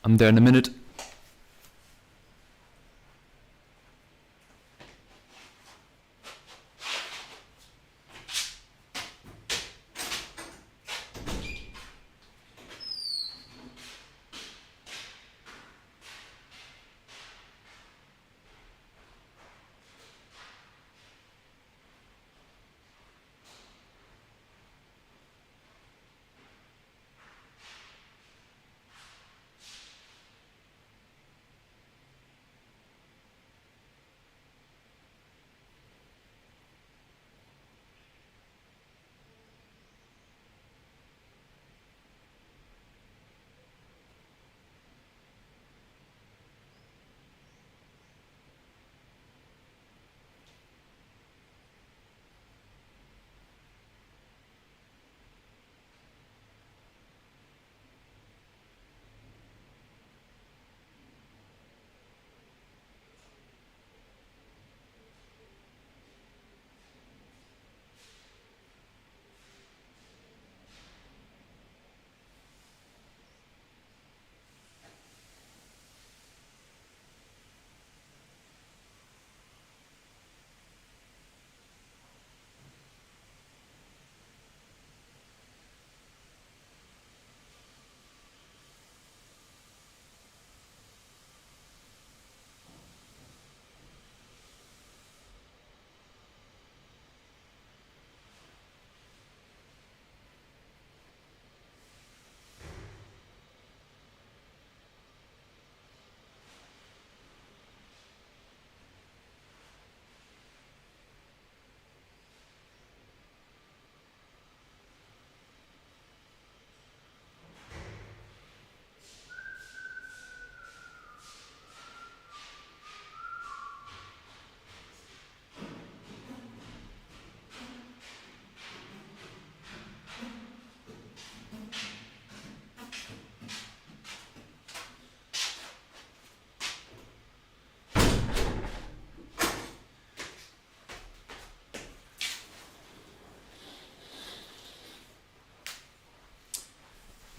I'm there in a minute.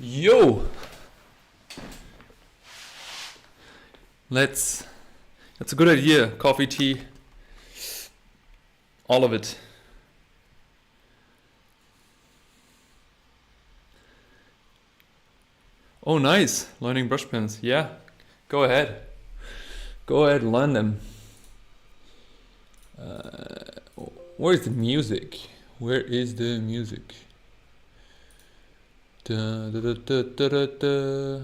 Yo! That's a good idea. Coffee, tea, all of it. Oh, nice. Learning brush pens. Yeah, go ahead. Go ahead and learn them. Where's the music? Where is the music? Da, da, da, da, da, da, da.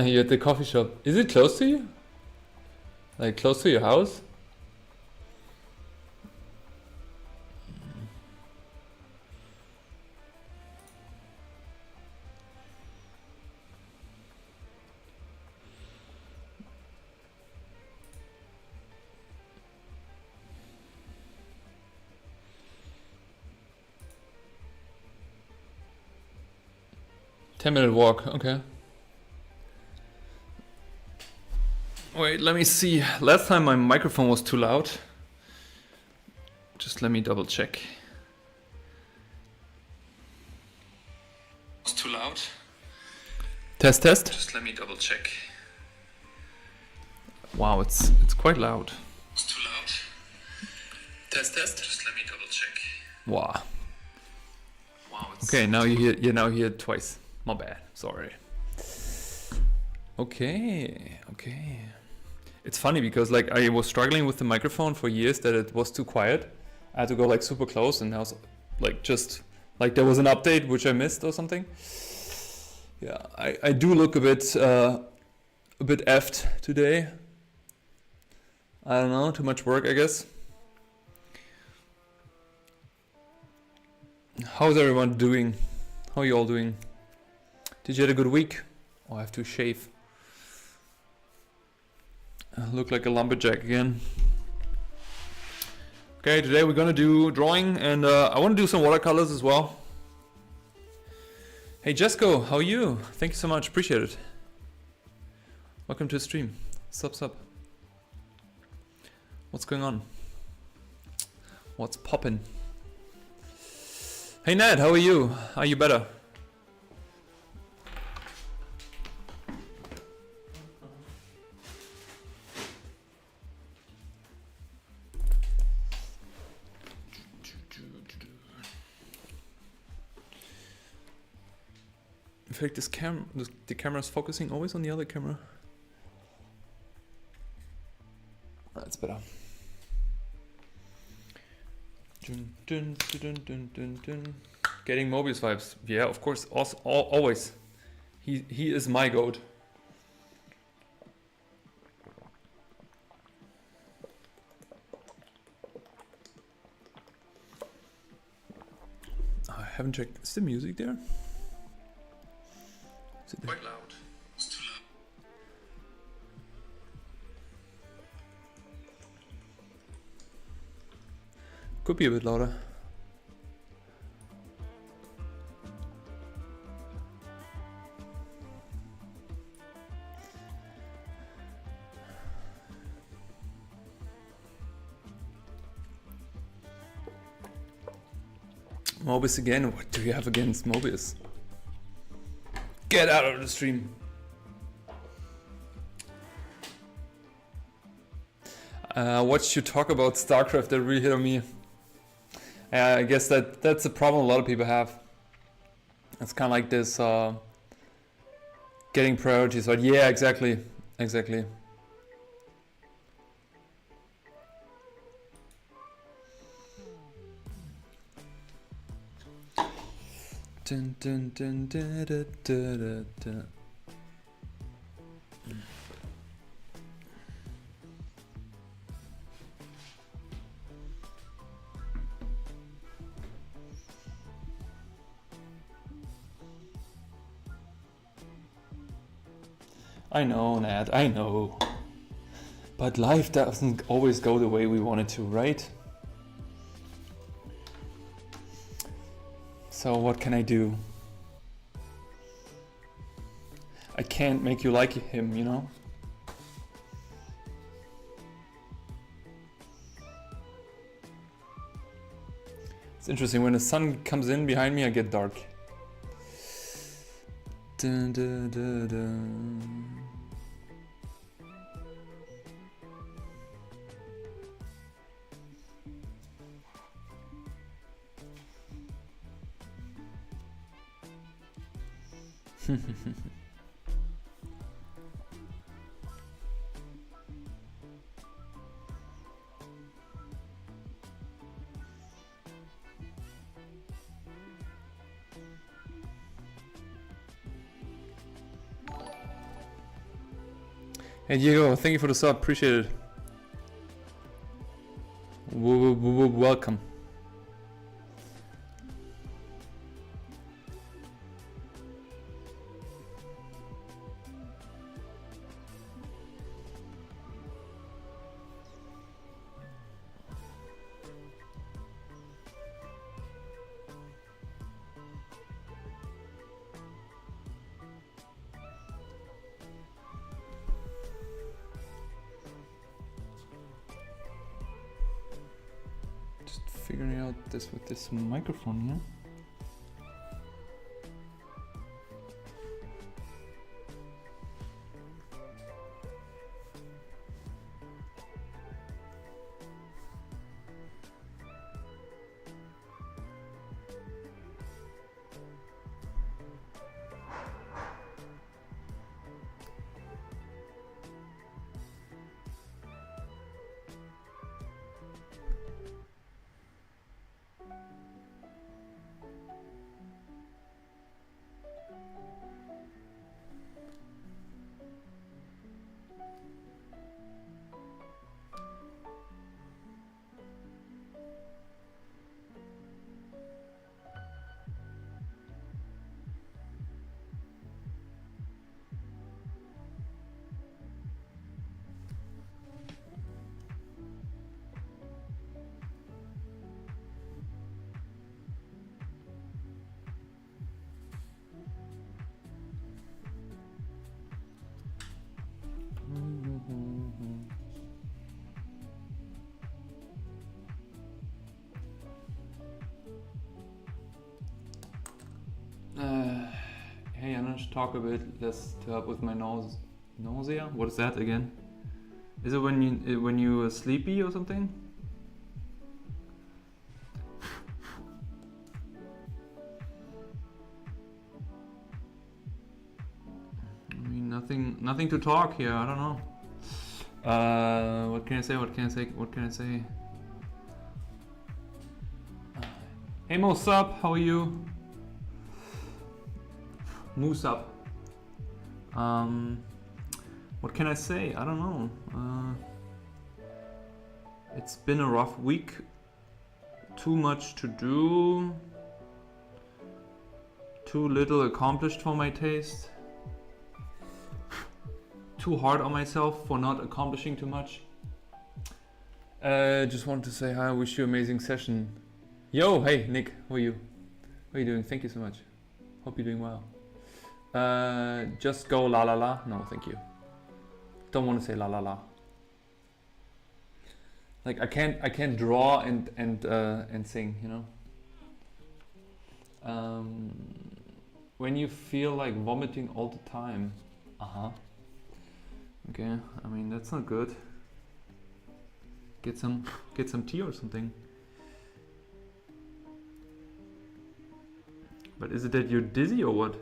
You're at the coffee shop. Is it close to you? Like close to your house? Ten-minute walk, okay. Wait, let me see. Last time my microphone was too loud. Just let me double check. It's too loud. Test, test. Just let me double check. Wow, it's quite loud. It's too loud. Test, test. Just let me double check. Wow. Wow. Okay, now you now hear it twice. My bad. Sorry. Okay. Okay. It's funny because like I was struggling with the microphone for years that it was too quiet. I had to go like super close, and now like just like there was an update which I missed or something. Yeah, I do look a bit effed today. I don't know, too much work I guess. How's everyone doing? How are you all doing? Did you have a good week? Oh, I have to shave. I look like a lumberjack again. Okay, today we're gonna do drawing, and I want to do some watercolors as well. Hey Jesco, how are you? Thank you so much, appreciate it. Welcome to the stream. Sup. What's going on? What's poppin'? Hey Ned, how are you? Are you better? In fact, the camera is focusing always on the other camera. That's better. Dun. Getting Mobius vibes. Yeah, of course. Also, always. He is my goat. I haven't checked. Is the music there? Is it quite loud. It's too loud. Could be a bit louder. Mobius again? What do you have against Mobius? Get out of the stream. Watched you talk about StarCraft, that really hit on me. I guess that's a problem a lot of people have. It's kind of like this getting priorities, right? Yeah, exactly. Dun, dun, dun, dun, dun, dun, dun. I know, Nat, I know. But life doesn't always go the way we want it to, right? So what can I do? I can't make you like him, you know? It's interesting, when the sun comes in behind me, I get dark. Dun, dun, dun, dun. Hey Diego, thank you for the sub, appreciate it. Welcome. Figuring out this with this microphone here. talk a bit less to help with my nausea. What is that again? Is it when you are sleepy or something? I mean, nothing to talk here. I don't know. What can I say? What can I say? Hey Mosap, how are you? Moosap. What can I say? I don't know. It's been a rough week. Too much to do. Too little accomplished for my taste. Too hard on myself for not accomplishing too much. Just wanted to say hi. I wish you an amazing session. Yo, hey Nick, how are you? How are you doing? Thank you so much. Hope you're doing well. Just go la la la. No, thank you. Don't want to say la la la. Like I can't draw and sing, you know. When you feel like vomiting all the time. Okay, I mean that's not good. Get some tea or something. But is it that you're dizzy or what?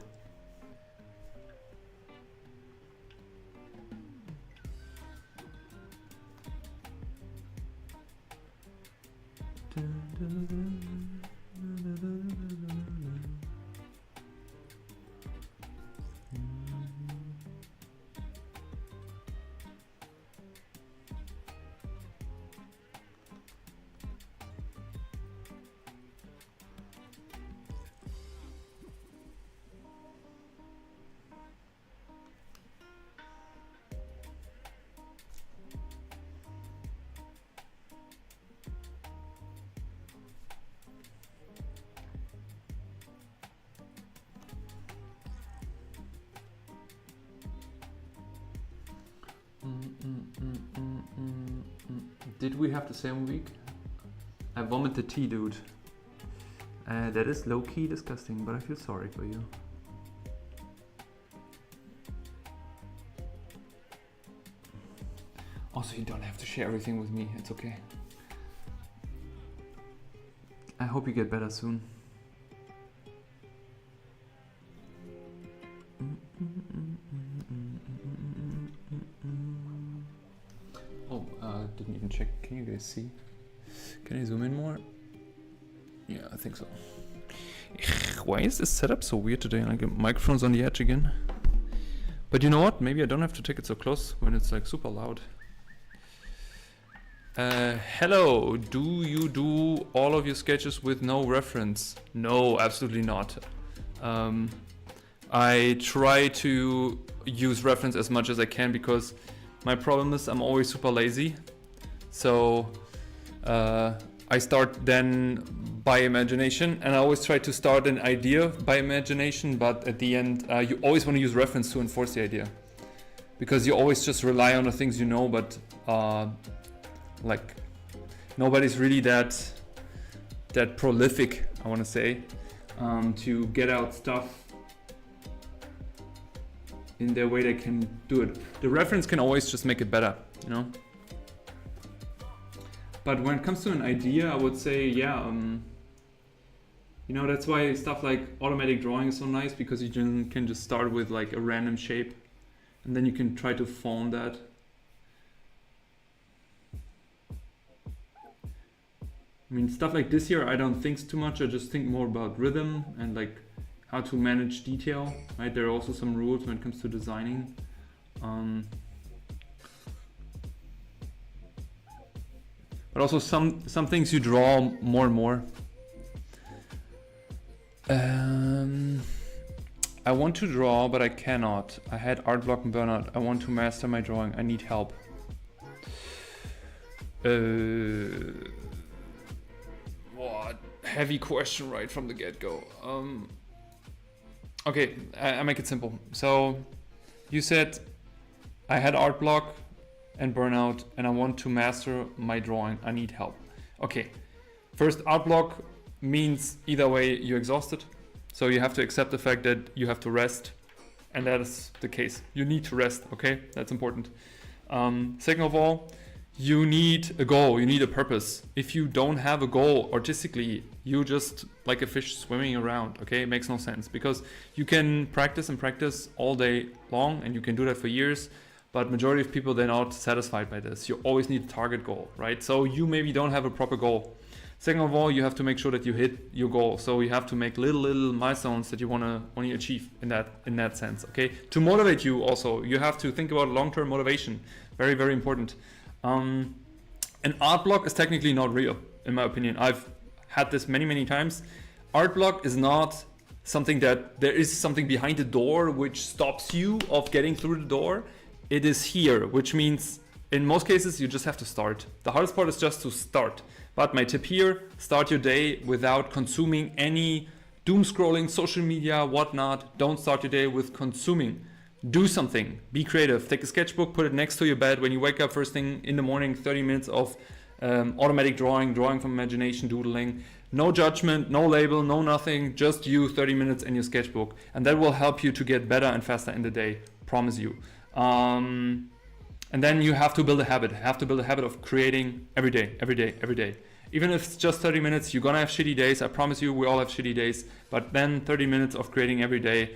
Did we have the same week? I vomited tea, dude. That is low-key disgusting, but I feel sorry for you. Also, you don't have to share everything with me. It's okay. I hope you get better soon. Didn't even check. Can you guys see? Can I zoom in more? Yeah, I think so. Why is this setup so weird today? Like, microphone's on the edge again. But you know what? Maybe I don't have to take it so close when it's like super loud. Hello. Do you do all of your sketches with no reference? No, absolutely not. I try to use reference as much as I can because my problem is I'm always super lazy. So I start then by imagination, and I always try to start an idea by imagination, but at the end you always want to use reference to enforce the idea, because you always just rely on the things you know, but like nobody's really that prolific, I want to say, to get out stuff in their way they can do it. The reference can always just make it better, you know? But when it comes to an idea, I would say, yeah, you know, that's why stuff like automatic drawing is so nice, because you can just start with like a random shape and then you can try to form that. I mean, stuff like this here, I don't think too much. I just think more about rhythm and like how to manage detail, right? There are also some rules when it comes to designing. But also some things you draw more and more. I want to draw, but I cannot. I had art block and burnout. I want to master my drawing. I need help. What? Heavy question right from the get-go. Okay, I make it simple. So you said I had art block and burnout and I want to master my drawing. I need help. Okay, first, art block means either way you're exhausted. So you have to accept the fact that you have to rest And that is the case. You need to rest, okay? That's important. Second of all, you need a goal, you need a purpose. If you don't have a goal artistically, you just like a fish swimming around, okay? It makes no sense, because you can practice and practice all day long, and you can do that for years, but majority of people, they're not satisfied by this. You always need a target goal, right? So you maybe don't have a proper goal. Second of all, you have to make sure that you hit your goal. So you have to make little milestones that you want to achieve in that sense. Okay. To motivate you, also, you have to think about long-term motivation. Very, very important. An art block is technically not real, in my opinion. I've had this many times. Art block is not something that there is something behind the door which stops you of getting through the door. It is here, which means in most cases you just have to start. The hardest part is just to start. But my tip here, start your day without consuming any doom scrolling, social media, whatnot. Don't start your day with consuming. Do something, be creative. Take a sketchbook, put it next to your bed. When you wake up first thing in the morning, 30 minutes of automatic drawing from imagination, doodling. No judgment, no label, no nothing, just you, 30 minutes in your sketchbook. And that will help you to get better and faster in the day, promise you. And then you have to build a habit. Of creating every day. Even if it's just 30 minutes, you're gonna have shitty days. I promise you, we all have shitty days. But then 30 minutes of creating every day,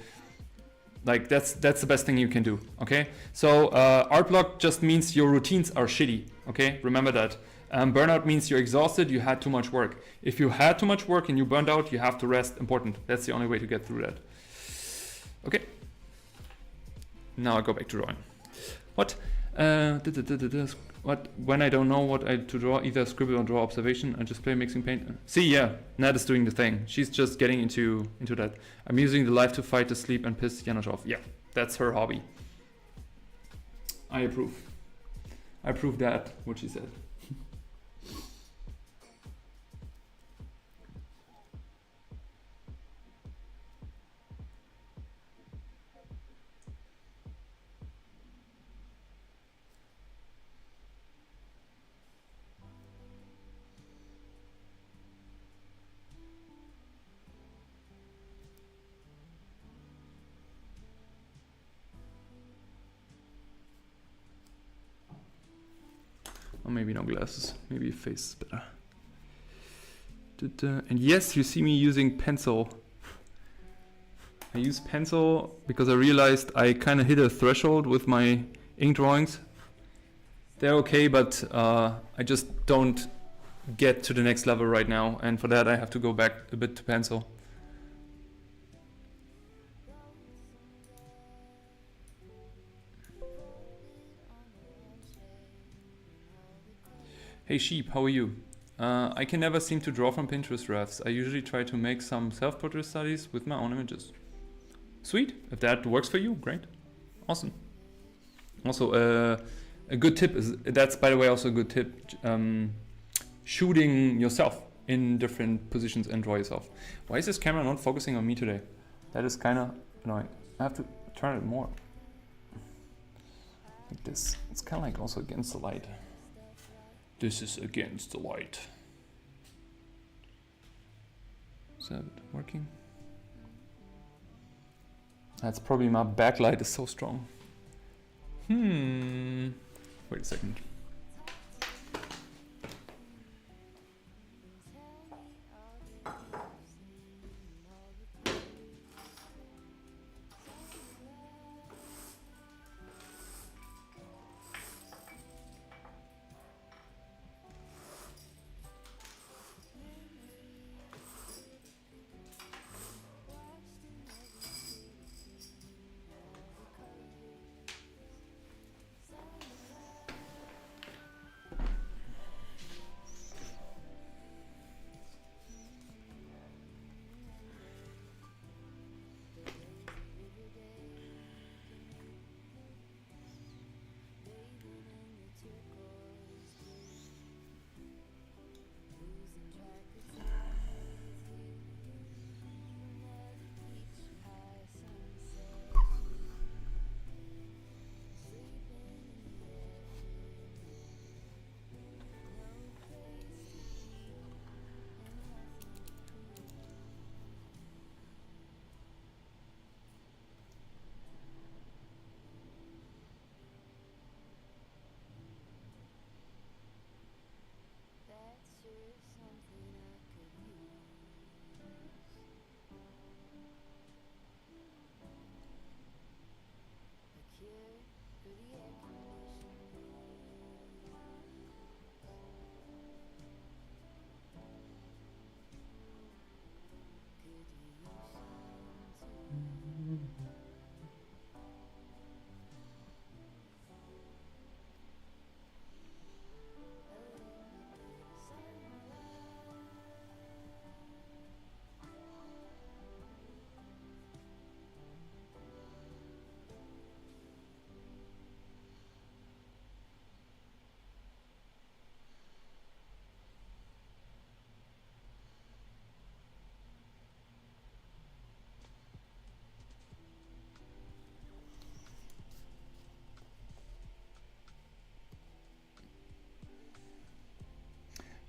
like that's the best thing you can do. Okay. So art block just means your routines are shitty. Okay. Remember that. Burnout means you're exhausted. You had too much work. If you had too much work and you burned out, you have to rest. Important. That's the only way to get through that. Okay. Now I go back to drawing. What? When I don't know what to draw, either scribble or draw observation, I just play mixing paint. See, yeah, Nat is doing the thing. She's just getting into that. I'm using the life to fight the sleep and piss Janosch off. Yeah, that's her hobby. I approve. I approve that, what she said. Or maybe no glasses, maybe face is better. And yes, you see me using pencil. I use pencil because I realized I kind of hit a threshold with my ink drawings. They're okay, but I just don't get to the next level right now. And for that, I have to go back a bit to pencil. Hey Sheep, how are you? I can never seem to draw from Pinterest drafts. I usually try to make some self-portrait studies with my own images. Sweet, if that works for you, great. Awesome. Also, a good tip is, that's by the way also a good tip, shooting yourself in different positions and draw yourself. Why is this camera not focusing on me today? That is kind of annoying. I have to turn it more. Like this. It's kind of like also against the light. This is against the light. Is that working? That's probably my backlight is so strong. Wait a second.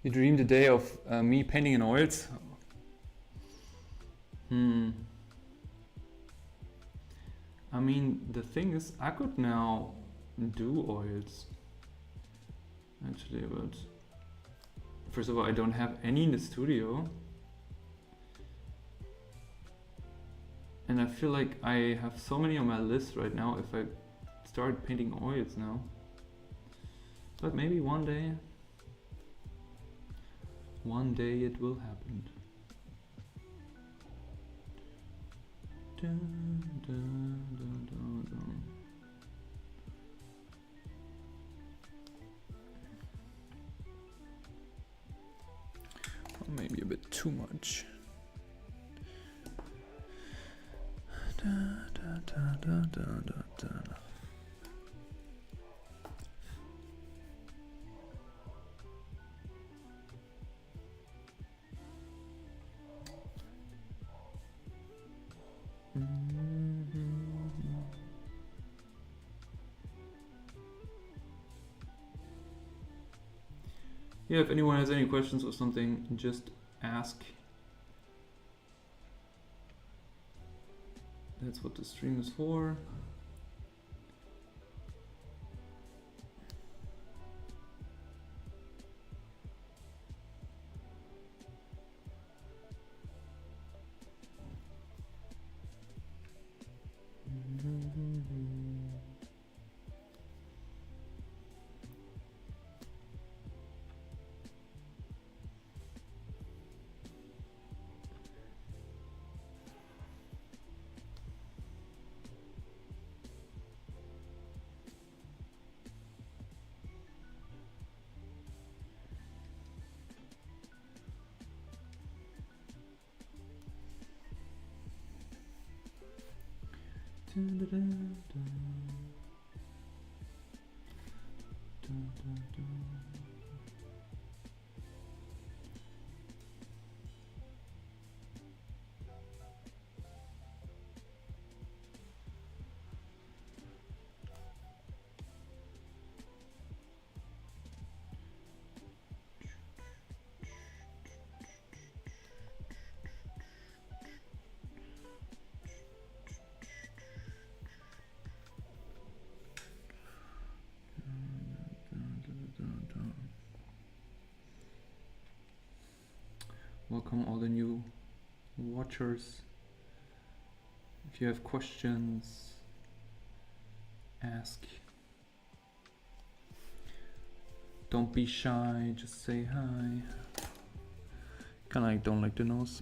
You dream the day of me painting in oils? I mean, the thing is, I could now do oils, actually, but first of all, I don't have any in the studio. And I feel like I have so many on my list right now if I start painting oils now. But maybe one day it will happen. Dun, dun, dun, dun, dun. Or maybe a bit too much. Da, da, da, da, da, da, da. Yeah, if anyone has any questions or something, just ask. That's what the stream is for. Dun, dun, dun, dun. Dun, dun, dun. Welcome all the new watchers. If you have questions, ask. Don't be shy, just say hi. Kinda like don't like the nose.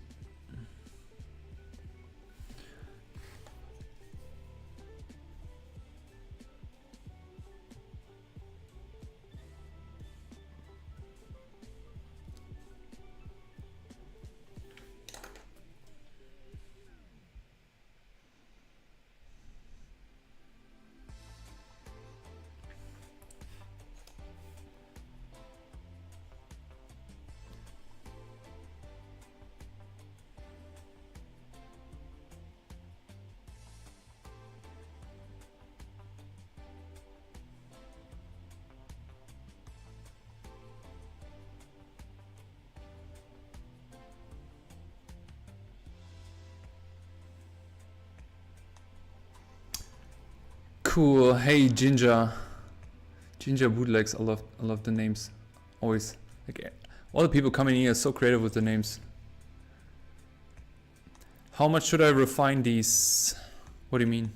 Cool. Hey, Ginger. Ginger Bootlegs. I love the names. Always. Like all the people coming here are so creative with the names. How much should I refine these? What do you mean?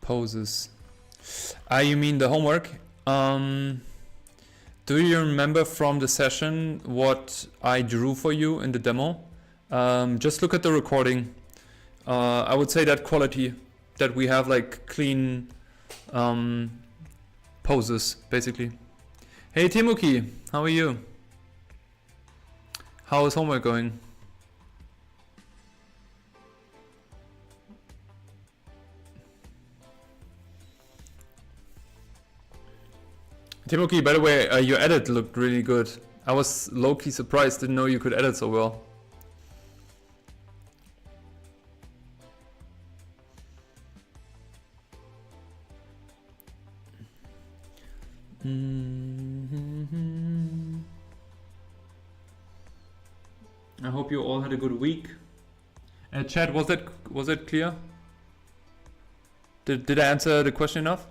Poses. You mean the homework? Do you remember from the session what I drew for you in the demo? Just look at the recording. I would say that quality, that we have like clean poses, basically. Hey Timuki, how are you? How is homework going? Timuki, by the way, your edit looked really good. I was low-key surprised, didn't know you could edit so well. I hope you all had a good week. Chat, was that clear? Did I answer the question enough?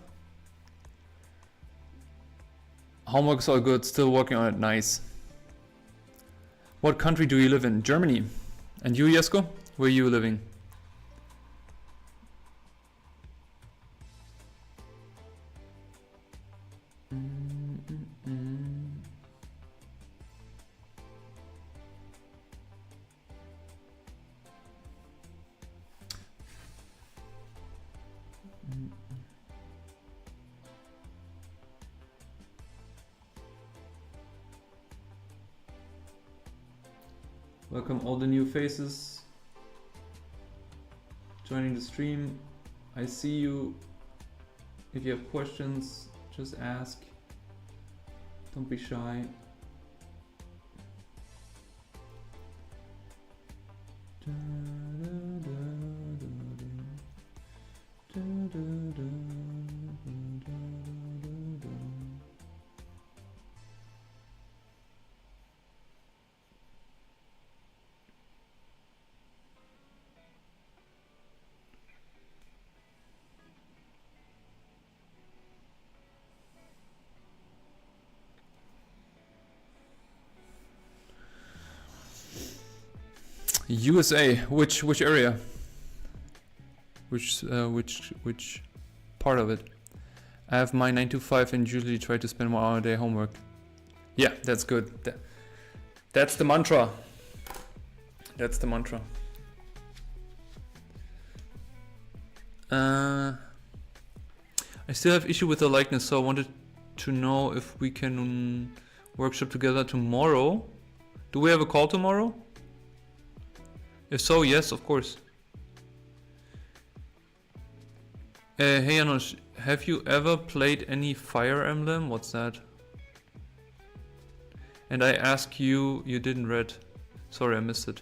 Homework's all good, still working on it, nice. What country do you live in? Germany. And you, Jesko? Where are you living? Welcome all the new faces joining the stream. I see you. If you have questions, just ask. Don't be shy. USA, which area? Which part of it? I have my 9 to 5 and usually try to spend 1 hour a day homework. Yeah, that's good. That's the mantra. That's the mantra. I still have issue with the likeness, so I wanted to know if we can workshop together tomorrow. Do we have a call tomorrow? If so, yes, of course. Hey Janosch, have you ever played any Fire Emblem? What's that? And I ask you, you didn't read. Sorry, I missed it.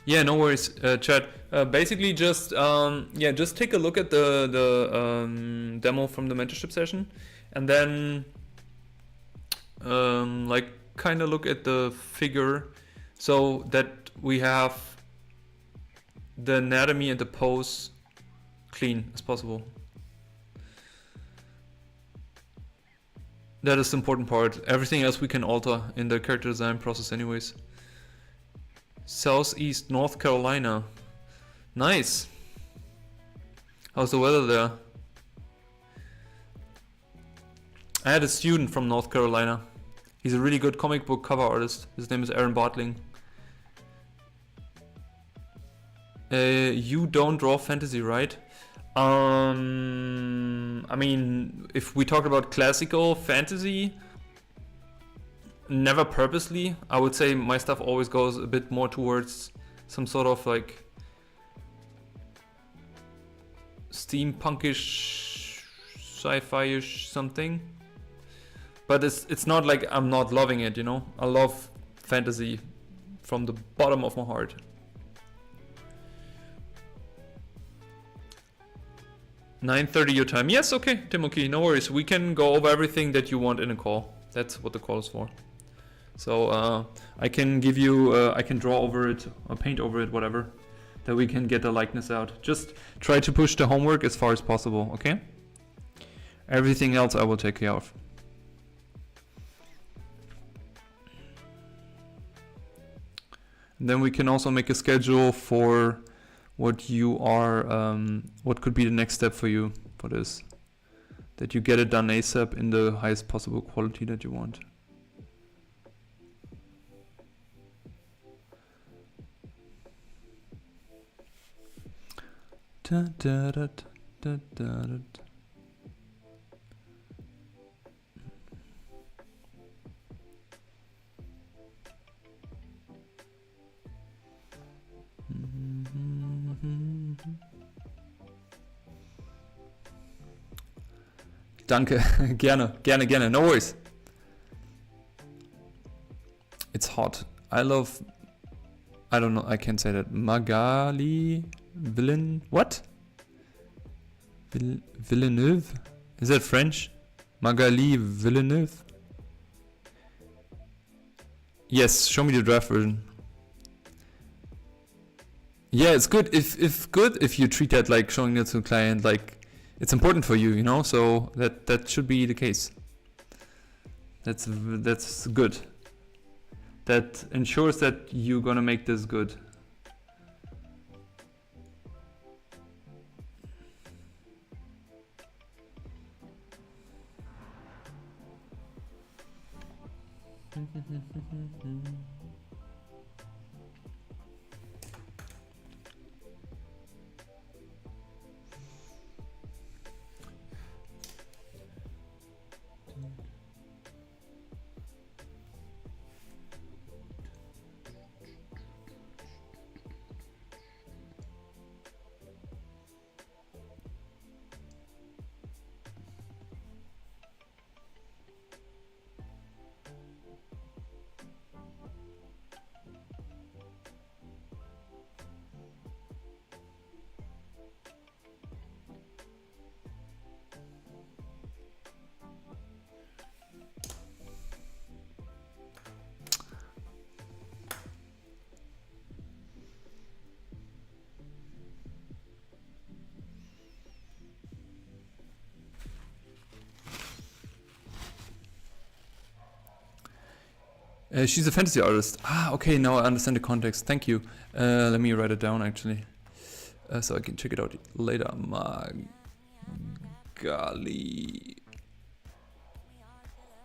Yeah, no worries, chat. Basically, just just take a look at the demo from the mentorship session, and then like kind of look at the figure so that we have the anatomy and the pose clean as possible. That is the important part. Everything else we can alter in the character design process anyways. Southeast North Carolina. Nice. How's the weather there? I had a student from North Carolina. He's a really good comic book cover artist. His name is Aaron Bartling. You don't draw fantasy, right? I mean, if we talk about classical fantasy, never purposely. I would say my stuff always goes a bit more towards some sort of like steampunkish, sci-fi-ish something. But it's not like I'm not loving it, you know? I love fantasy from the bottom of my heart. "9:30 your time." Yes, okay, Timoki, no worries. We can go over everything that you want in a call. That's what the call is for. So I can give you, I can draw over it or paint over it, whatever, that we can get the likeness out. Just try to push the homework as far as possible, okay? Everything else I will take care of. Then we can also make a schedule for what you are, what could be the next step for you for this. That you get it done ASAP in the highest possible quality that you want. Da, da, da, da, da, da. Danke, gerne, no worries. It's hot. I don't know, I can't say that. Magali Villain, what? Villeneuve? Is that French? Magali Villeneuve? Yes, show me the draft version. Yeah, it's good if you treat that like showing it to a client, like it's important for you, you know, so that should be the case. That's good. That ensures that you're gonna make this good. She's a fantasy artist. Ah, okay, now I understand the context. Thank you. Let me write it down actually, so I can check it out later. Magali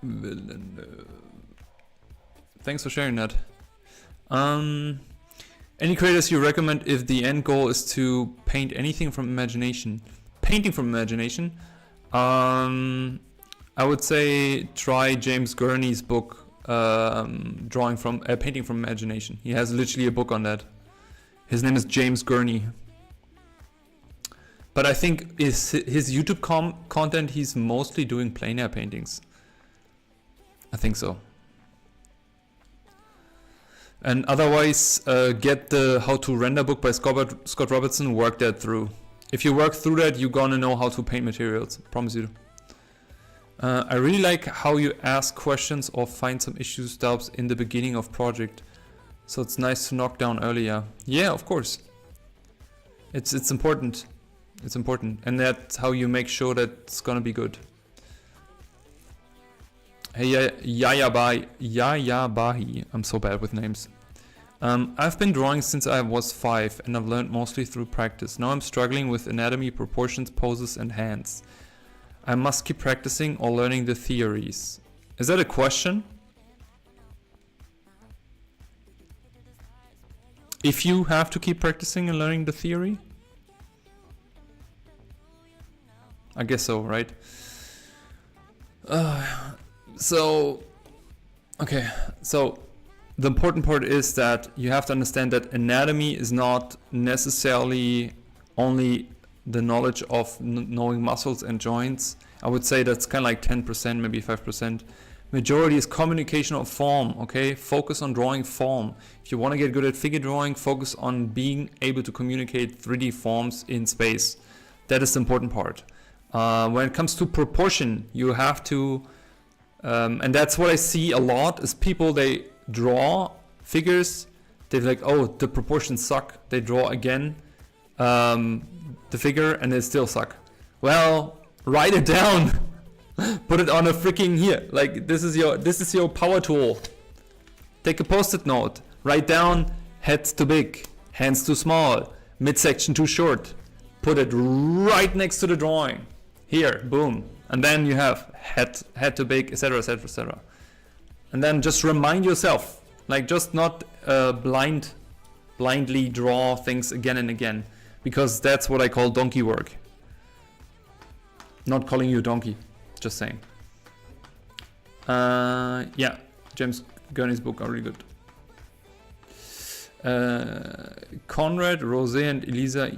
Villeneuve. Thanks for sharing that. Any creators you recommend if the end goal is to paint anything from imagination? Painting from imagination? I would say try James Gurney's book. Painting from imagination. He has literally a book on that. His name is James Gurney. But I think his YouTube content, he's mostly doing plein air paintings. I think so. And otherwise, get the How to Render book by Scott Robertson. Work that through. If you work through that, you're gonna know how to paint materials. Promise you. I really like how you ask questions or find some issues, doubts in the beginning of project. So it's nice to knock down earlier. Yeah, of course. It's important. It's important. And that's how you make sure that it's gonna be good. Hey, Yaya Bahi. I'm so bad with names. I've been drawing since I was 5 and I've learned mostly through practice. Now I'm struggling with anatomy, proportions, poses and hands. I must keep practicing or learning the theories. Is that a question? If you have to keep practicing and learning the theory? I guess so, right? Okay, so the important part is that you have to understand that anatomy is not necessarily only the knowledge of knowing muscles and joints. I would say that's kind of like 10%, maybe 5%. Majority is communication of form, okay? Focus on drawing form. If you want to get good at figure drawing, focus on being able to communicate 3D forms in space. That is the important part. When it comes to proportion, you have to, and that's what I see a lot, is people, they draw figures, they're like, oh, the proportions suck. They draw again. The figure and they still suck. Well, write it down. Put it on a freaking here. Like this is your power tool. Take a post-it note. Write down heads too big, hands too small, midsection too short. Put it right next to the drawing. Here, boom. And then you have head too big, etc., etc., etc. And then just remind yourself, like just not blindly draw things again and again. Because that's what I call donkey work. Not calling you a donkey, just saying. Yeah, James Gurney's book are really good. Conrad, Rosé, and Elisa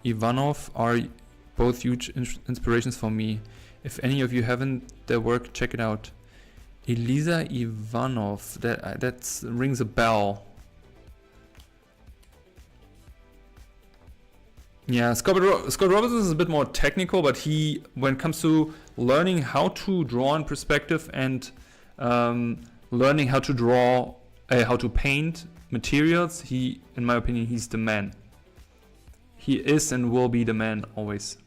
Ivanov are both huge inspirations for me. If any of you haven't their work, check it out. Elisa Ivanov, that rings a bell. Yeah, Scott Robertson is a bit more technical, but he, when it comes to learning how to draw in perspective and learning how to draw, how to paint materials, he, in my opinion, he's the man. He is and will be the man always.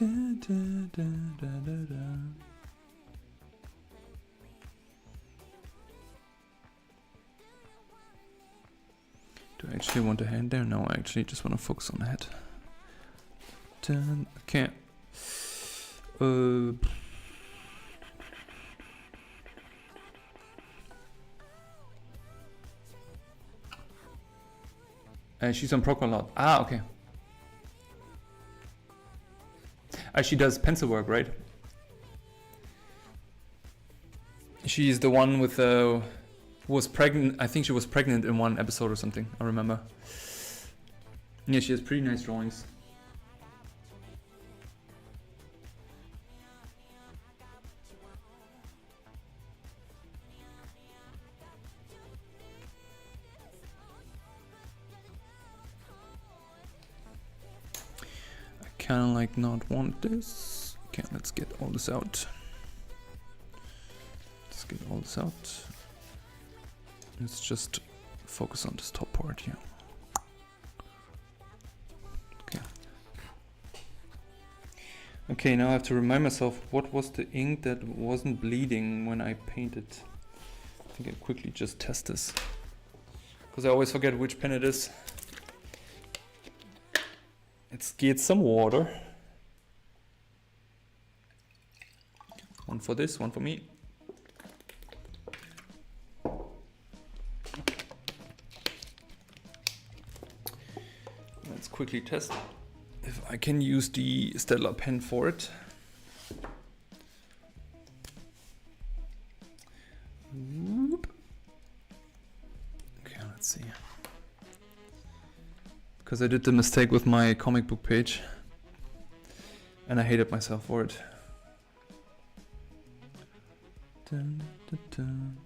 Da, da, da, da, da, da. Do I actually want a hand there? No, I actually just want to focus on the head. Okay. She's on Procon a lot. Ah, okay. She does pencil work, right? She's the one with who was pregnant. I think she was pregnant in one episode or something. I remember. Yeah, she has pretty nice drawings. Kind of like not want this. Okay, let's get all this out. Let's get all this out. Let's just focus on this top part here. Okay. Okay, now I have to remind myself what was the ink that wasn't bleeding when I painted. I think I quickly just test this, because I always forget which pen it is. Let's get some water. One for this, one for me. Let's quickly test if I can use the Staedtler pen for it. Okay, let's see. Because I did the mistake with my comic book page and I hated myself for it. Dun, dun, dun.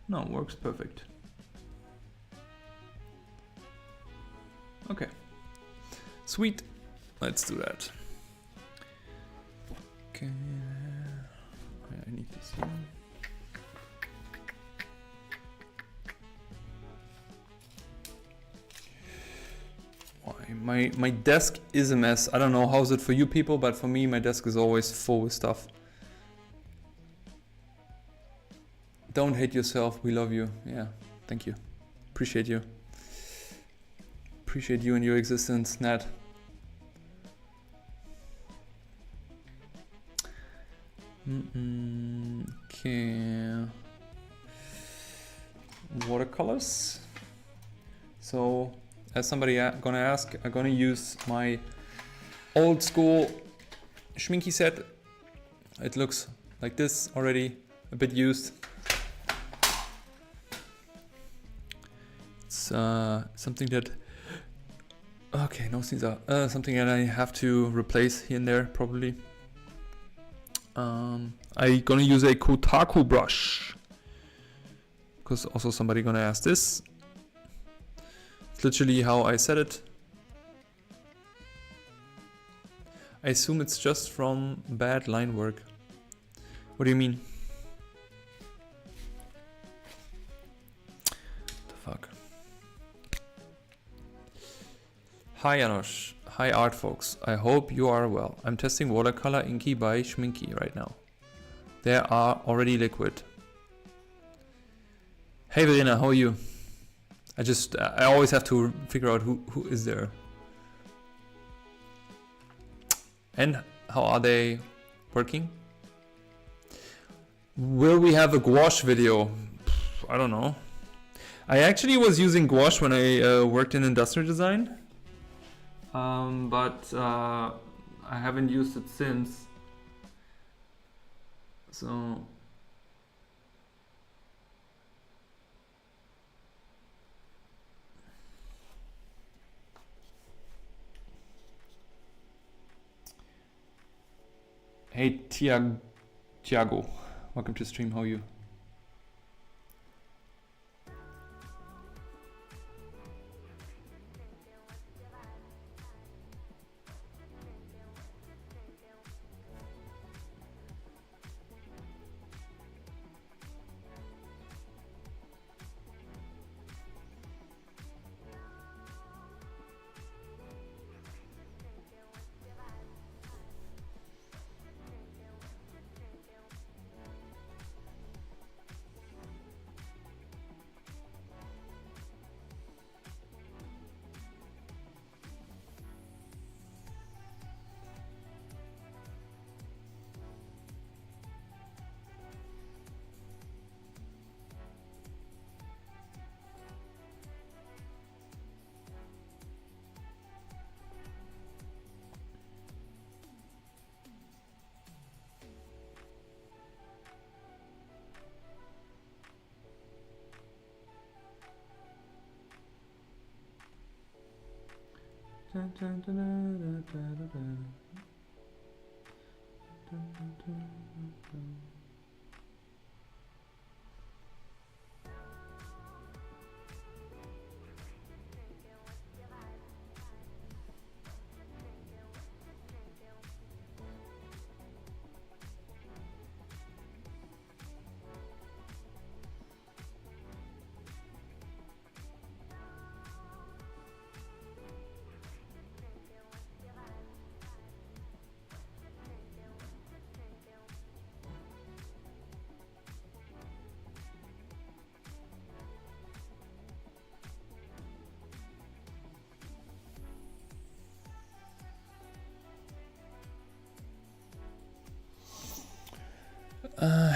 No, works perfect. Okay, sweet. Let's do that. Okay, I need this here. My desk is a mess. I don't know how's it for you people, but for me my desk is always full with stuff. Don't hate yourself, we love you. Yeah, thank you. Appreciate you. Appreciate you and your existence, Nat. Okay. Watercolors. So, as somebody gonna ask, I'm gonna use my old school Schminky set. It looks like this already, a bit used. It's something that, okay, no sneezer. Something that I have to replace here and there probably. I'm gonna use a Kotaku brush, because also somebody gonna ask this. It's literally how I said it. I assume it's just from bad line work. What do you mean? What the fuck? Hi Janosch. Hi art folks. I hope you are well. I'm testing watercolor Inky by Schminky right now. They are already liquid. Hey Verena, how are you? I always have to figure out who is there. And how are they working? Will we have a gouache video? I don't know. I actually was using gouache when I worked in industrial design. But I haven't used it since. So hey Tiago, welcome to stream. How are you?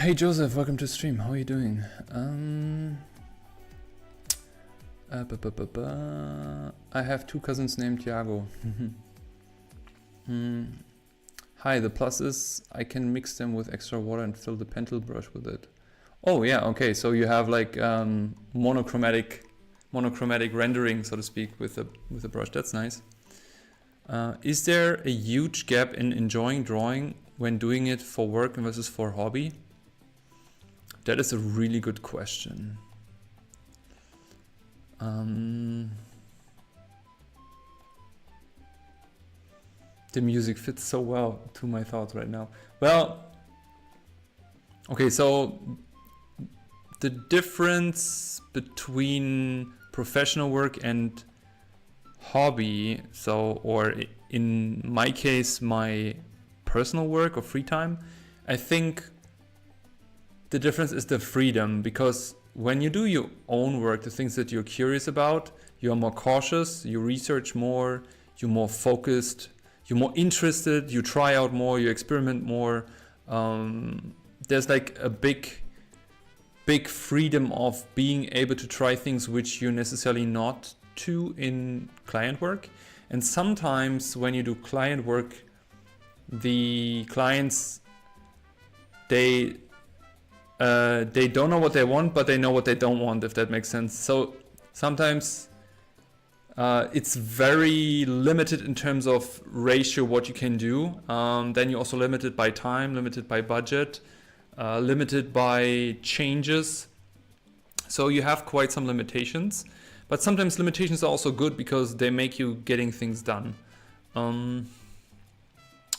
Hey Joseph, welcome to stream. How are you doing? I have two cousins named Tiago. Hi, the plus is I can mix them with extra water and fill the pentel brush with it. Oh yeah, okay, so you have like monochromatic rendering, so to speak, with the brush. That's nice. Is there a huge gap in enjoying drawing when doing it for work versus for hobby? That is a really good question. The music fits so well to my thoughts right now. Well, okay, so the difference between professional work and hobby, so, or in my case, my personal work or free time, I think the difference is the freedom, because when you do your own work, the things that you're curious about, you're more cautious, you research more, you're more focused, you're more interested, you try out more, you experiment more. There's like a big freedom of being able to try things which you're necessarily not to in client work. And sometimes when you do client work, the clients, they don't know what they want, but they know what they don't want, if that makes sense. So sometimes it's very limited in terms of ratio what you can do. Then you're also limited by time, limited by budget, limited by changes. So you have quite some limitations. But sometimes limitations are also good because they make you getting things done.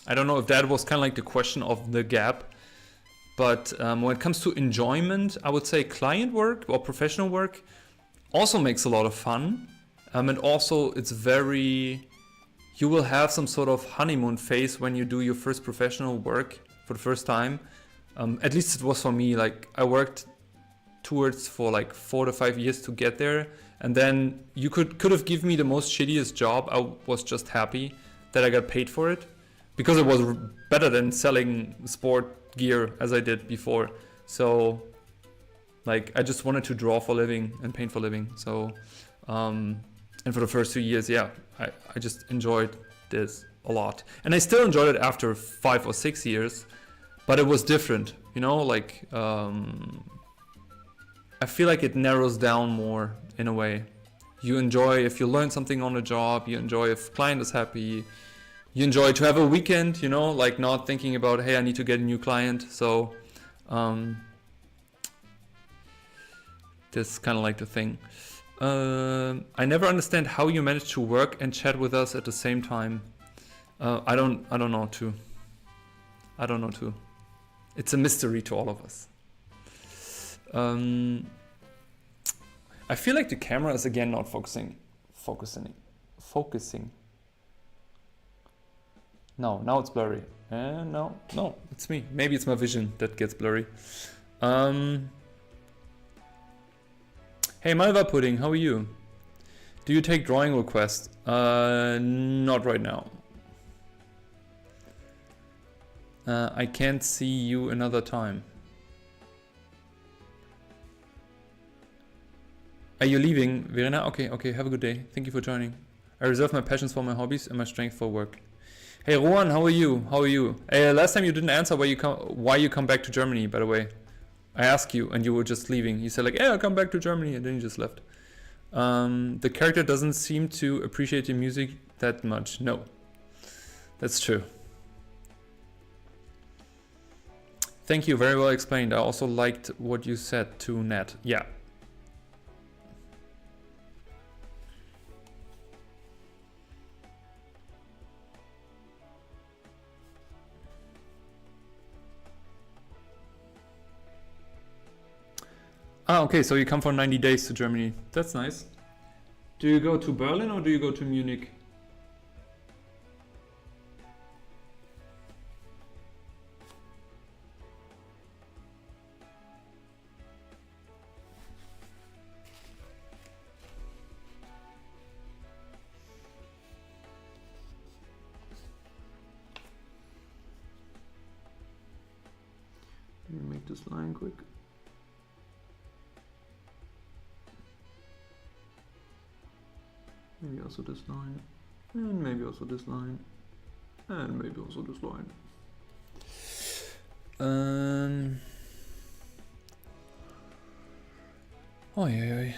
I don't know if that was kind of like the question of the gap. But when it comes to enjoyment, I would say client work or professional work also makes a lot of fun. And also it's very, you will have some sort of honeymoon phase when you do your first professional work for the first time. At least it was for me. Like I worked towards for like 4 to 5 years to get there. And then you could have given me the most shittiest job. I was just happy that I got paid for it because it was better than selling sport gear as I did before. So like I just wanted to draw for a living and paint for a living. So and for the first 2 years, yeah, I just enjoyed this. a lot. And I still enjoyed it after 5 or 6 years, but it was different, you know, like I feel like it narrows down more in a way. You enjoy if you learn something on a job, you enjoy if client is happy, you enjoy to have a weekend, you know, like not thinking about, hey, I need to get a new client. So that's kind of like the thing. I never understand how you manage to work and chat with us at the same time. I don't know too. I don't know too. It's a mystery to all of us. I feel like the camera is again not focusing. No, now it's blurry. No, it's me. Maybe it's my vision that gets blurry. Hey, Malva Pudding, how are you? Do you take drawing requests? Not right now. I can't see you another time. Are you leaving, Verena? Okay, have a good day. Thank you for joining. I reserve my passions for my hobbies and my strength for work. Hey, Rohan, how are you? Last time you didn't answer why you come back to Germany, by the way. I asked you and you were just leaving. You said like, yeah, I'll come back to Germany, and then you just left. The character doesn't seem to appreciate the music that much. No, that's true. Thank you, very well explained. I also liked what you said to Nat. Yeah. Okay, so you come for 90 days to Germany. That's nice. Do you go to Berlin or do you go to Munich? Let me make this line quick. Maybe also this line, and maybe also this line, and maybe also this line. Oh yeah.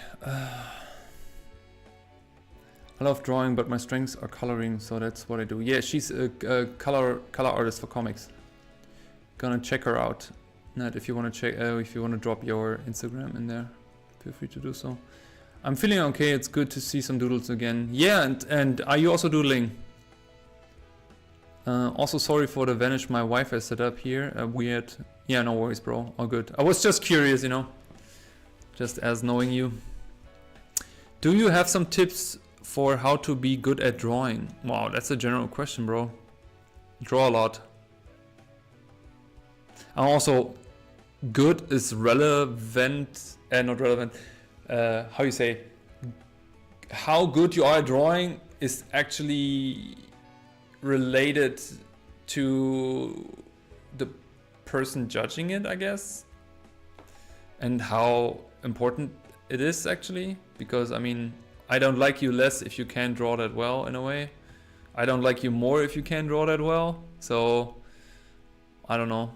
I love drawing, but my strengths are coloring, so that's what I do. Yeah, she's a color artist for comics. Gonna check her out. Nat, if you wanna check, if you wanna drop your Instagram in there, feel free to do so. I'm feeling okay. It's good to see some doodles again. Yeah, and are you also doodling? Also sorry for the vanish my Wi-Fi set up here. Weird. Yeah, no worries, bro. All good. I was just curious, you know, just as knowing you. Do you have some tips for how to be good at drawing? Wow, that's a general question, bro. Draw a lot. And also, good is relevant and not relevant. How you say, how good you are at drawing is actually related to the person judging it, I guess, and how important it is actually, because I mean, I don't like you less if you can't draw that well in a way. I don't like you more if you can't draw that well. So I don't know.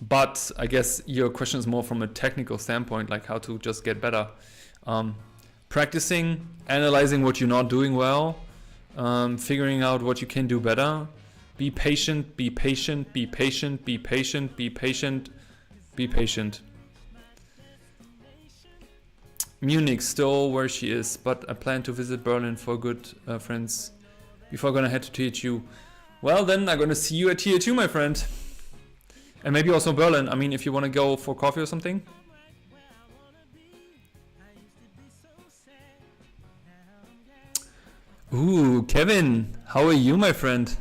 But I guess your question is more from a technical standpoint, like how to just get better. Practicing, analyzing what you're not doing well, figuring out what you can do better. Be patient, be patient, be patient, be patient, be patient, be patient. Munich, still where she is, but I plan to visit Berlin for good friends before I'm gonna head to THU. Well, then I'm gonna see you at THU, my friend. And maybe also Berlin. I mean, if you want to go for coffee or something. Ooh, Kevin, how are you, my friend?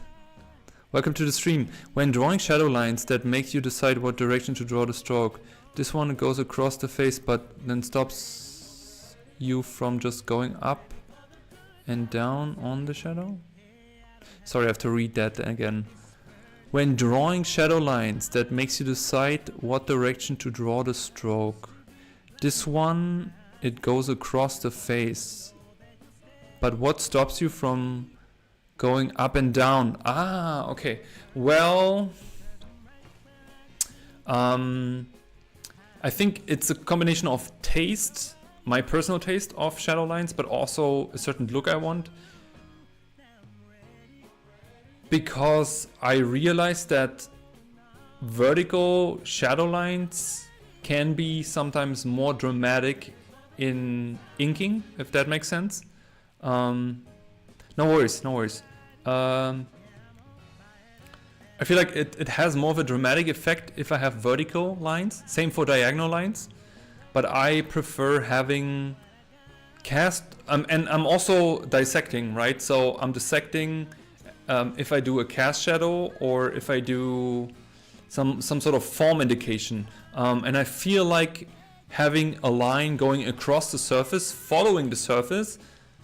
Welcome to the stream. When drawing shadow lines, that makes you decide what direction to draw the stroke. This one goes across the face, but then stops you from just going up and down on the shadow. Sorry, I have to read that again. When drawing shadow lines, that makes you decide what direction to draw the stroke. This one, it goes across the face. but what stops you from going up and down? Ah, okay. Well, I think it's a combination of taste, my personal taste of shadow lines, but also a certain look I want. Because I realized that vertical shadow lines can be sometimes more dramatic in inking, if that makes sense. No worries. I feel like it has more of a dramatic effect if I have vertical lines. Same for diagonal lines. But I prefer having cast... and I'm also dissecting, right? So I'm dissecting if I do a cast shadow or if I do some sort of form indication. And I feel like having a line going across the surface, following the surface,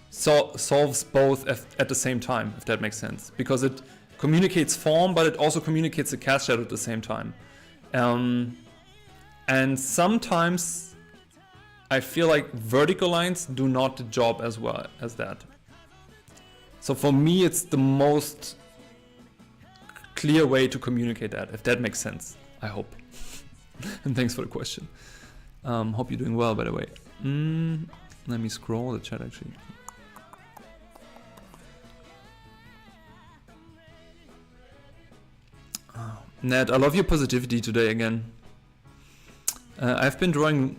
solves both at the same time, if that makes sense. Because it communicates form, but it also communicates a cast shadow at the same time. And sometimes I feel like vertical lines do not the job as well as that. So for me, it's the most clear way to communicate that, if that makes sense, I hope. And thanks for the question. Hope you're doing well, by the way. Let me scroll the chat actually. Ned, I love your positivity today again. I've been drawing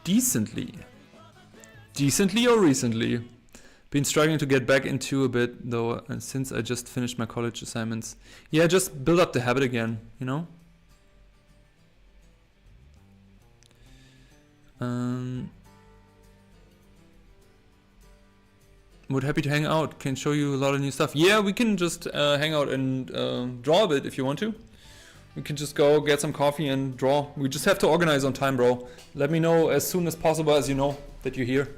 decently. Decently or recently? Been struggling to get back into a bit though, since I just finished my college assignments. Yeah, just build up the habit again, you know? Would happy to hang out, can show you a lot of new stuff. Yeah, we can just hang out and draw a bit if you want to. We can just go get some coffee and draw. We just have to organize on time, bro. Let me know as soon as possible as you know that you're here.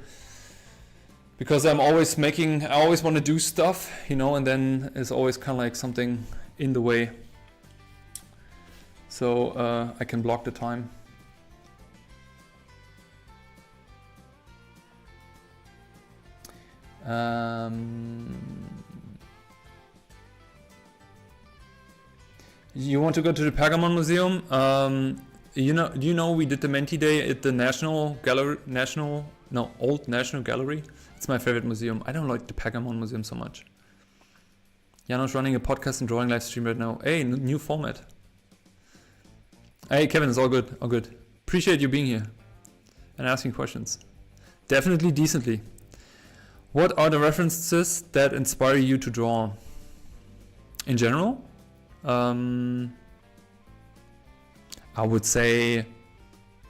Because I always want to do stuff, you know, and then there's always kind of like something in the way. So I can block the time. You want to go to the Pergamon Museum? You know we did the Menti Day at the Old National Gallery. It's my favorite museum. I don't like the Pergamon Museum so much. Janosch running a podcast and drawing live stream right now. Hey, new format. Hey Kevin, it's all good, all good. Appreciate you being here and asking questions. Definitely decently. What are the references that inspire you to draw? In general? I would say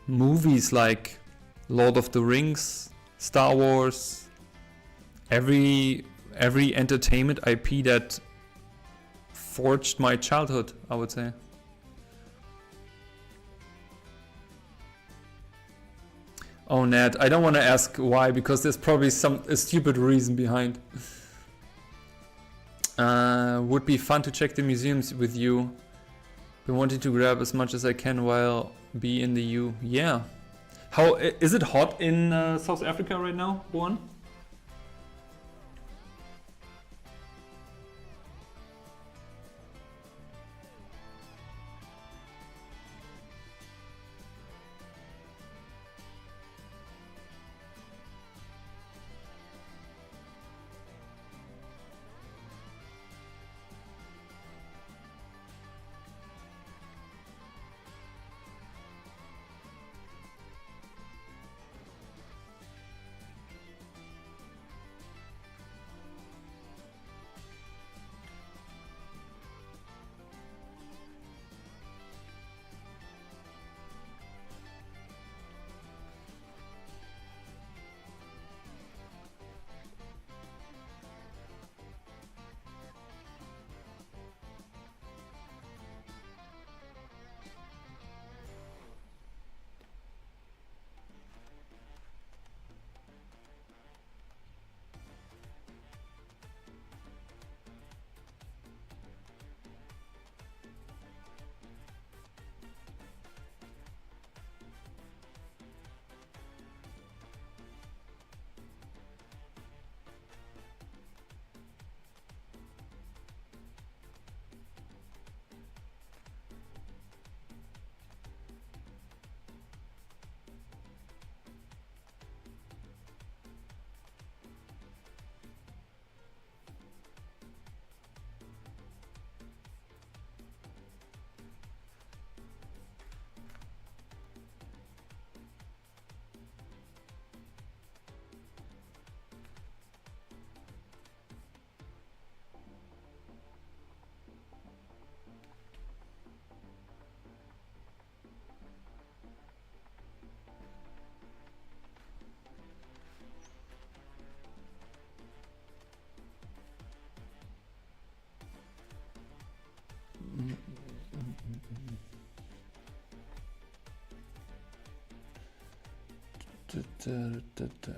movies like Lord of the Rings, Star Wars, every entertainment IP that forged my childhood, I would say. Oh, Ned, I don't want to ask why, because there's probably a stupid reason behind. Would be fun to check the museums with you. Been wanting to grab as much as I can while be in the U. Yeah. How is it hot in South Africa right now, Juan?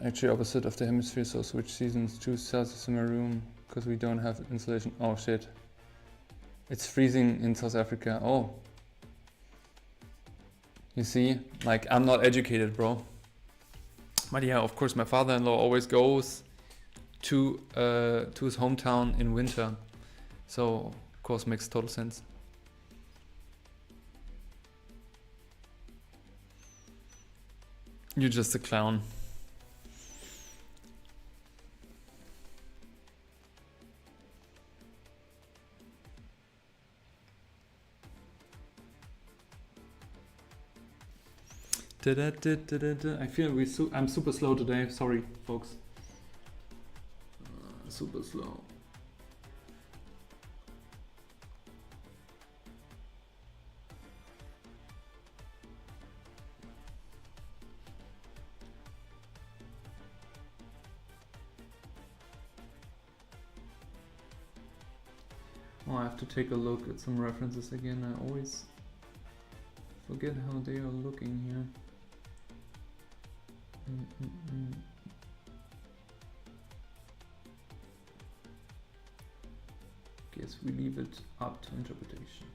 Actually, opposite of the hemisphere, so switch seasons. Choose Celsius in my room because we don't have insulation. Oh shit. It's freezing in South Africa. Oh. You see, like I'm not educated, bro. But yeah, of course, my father-in-law always goes to his hometown in winter, so of course makes total sense. You're just a clown. I feel I'm super slow today. Sorry, folks. Super slow. Oh, I have to take a look at some references again. I always forget how they are looking here. Guess we leave it up to interpretation.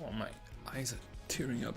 Oh, my eyes are tearing up.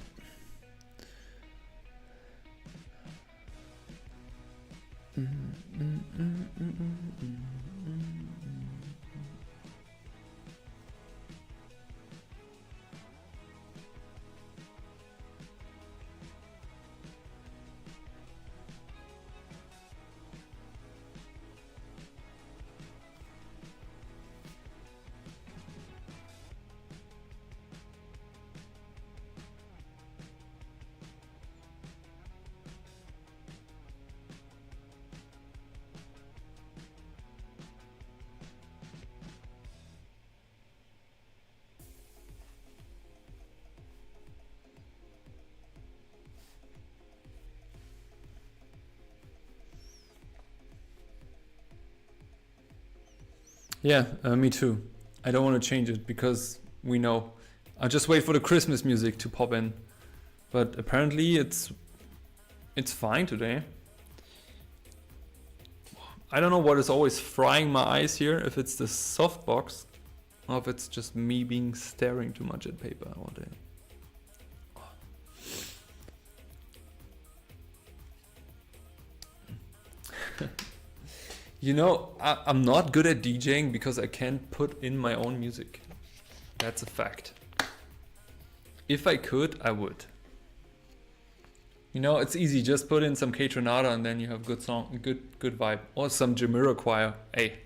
Yeah, me too. I don't want to change it because we know. I'll just wait for the Christmas music to pop in. But apparently it's fine today. I don't know what is always frying my eyes here, if it's the softbox or if it's just me being staring too much at paper all day. You know, I'm not good at DJing because I can't put in my own music. That's a fact. If I could, I would. You know, it's easy. Just put in some Kaytranada and then you have good song, good vibe. Or some Jamiroquai. Hey,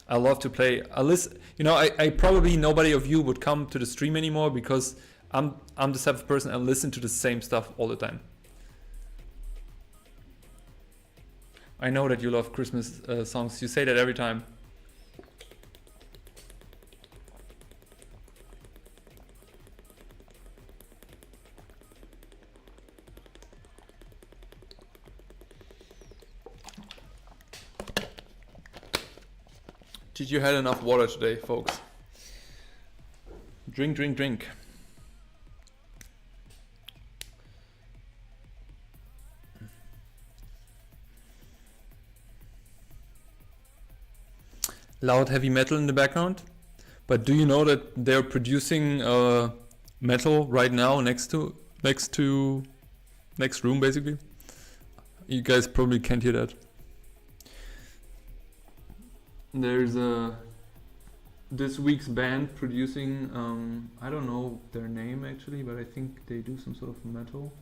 I love to play. I listen. You know, I probably nobody of you would come to the stream anymore because I'm the type of person I listen to the same stuff all the time. I know that you love Christmas songs. You say that every time. Did you had enough water today, folks? Drink, drink, drink. Loud heavy metal in the background. But do you know that they're producing metal right now next room basically? You guys probably can't hear that. There's this week's band producing I don't know their name actually, but I think they do some sort of metal.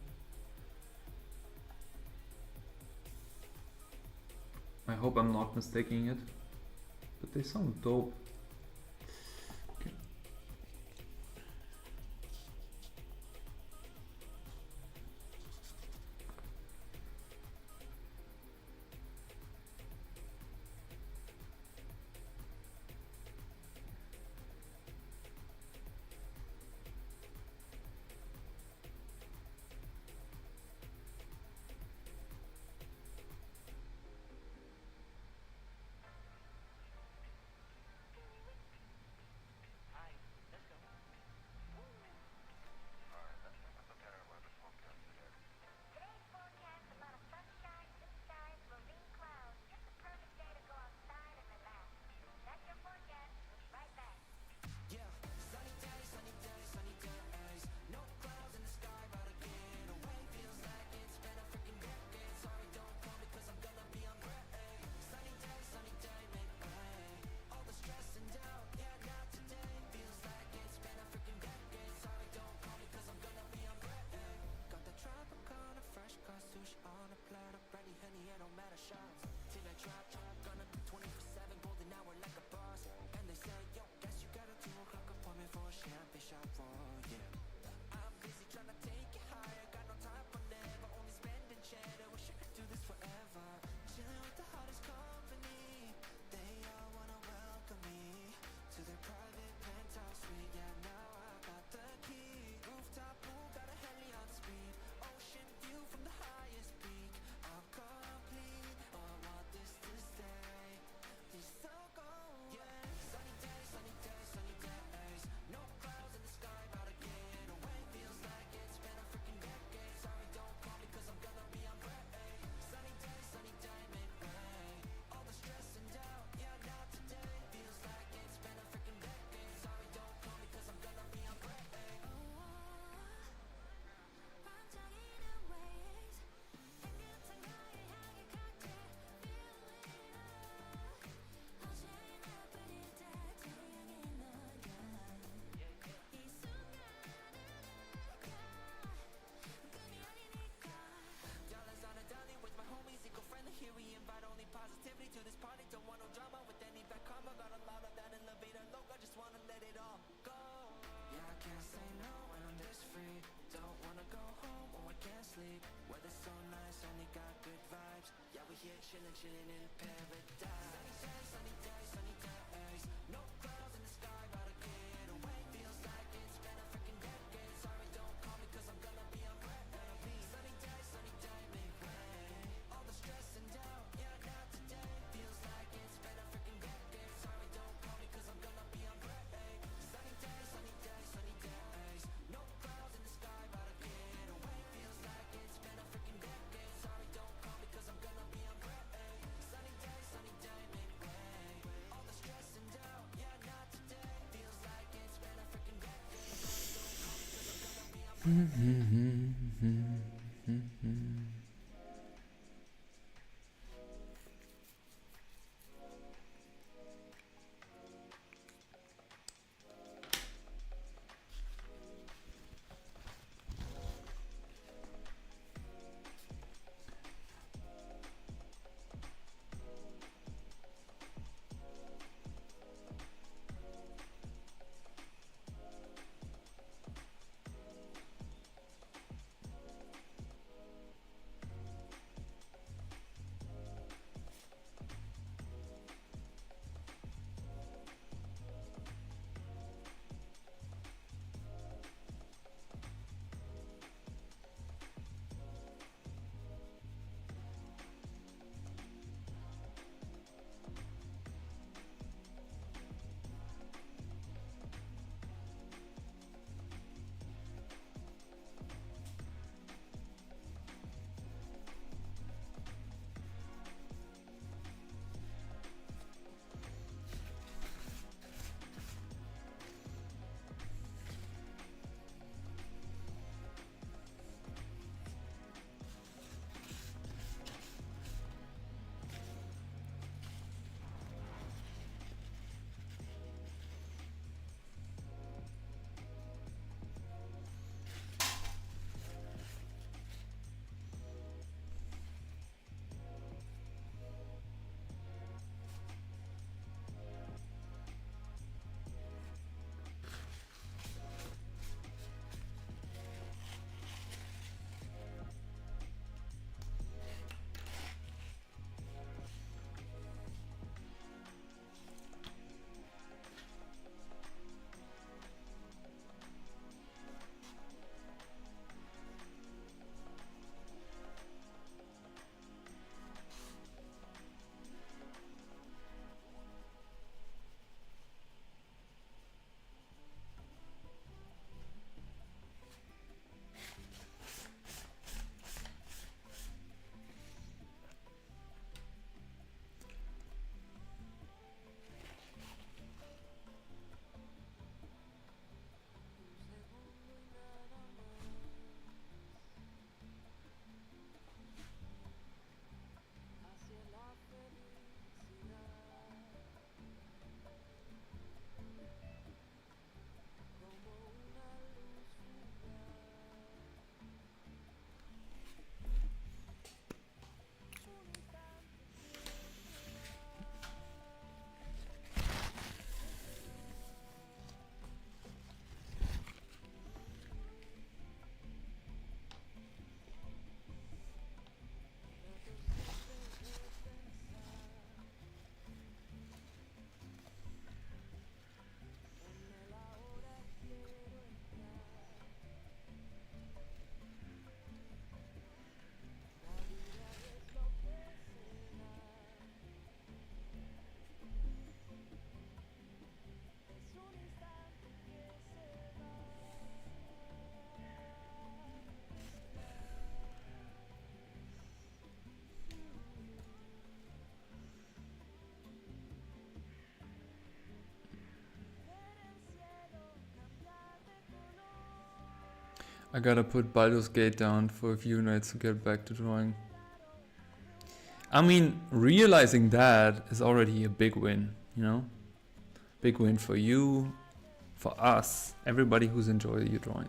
I hope I'm not mistaking it, but they sound dope. Okay. I gotta put Baldur's Gate down for a few nights to get back to drawing. I mean, realizing that is already a big win, you know? Big win for you, for us, everybody who's enjoyed your drawing.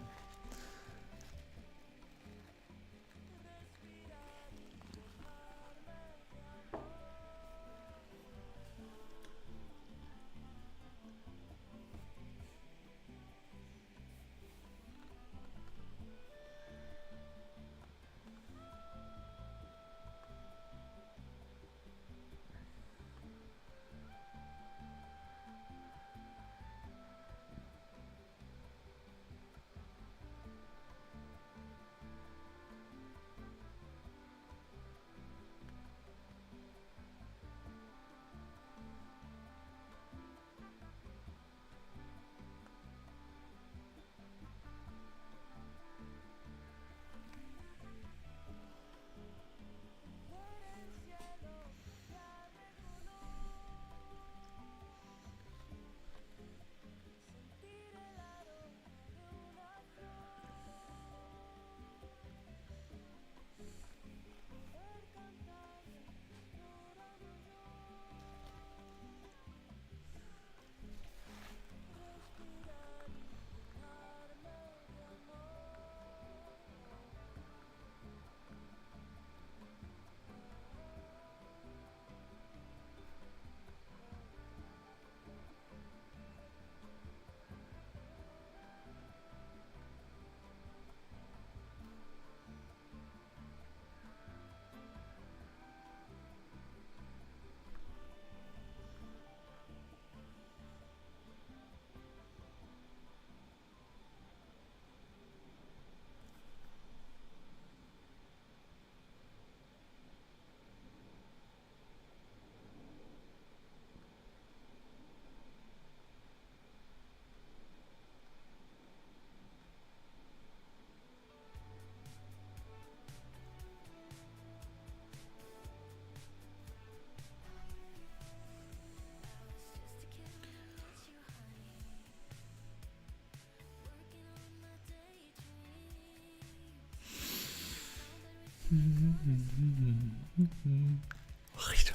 Right.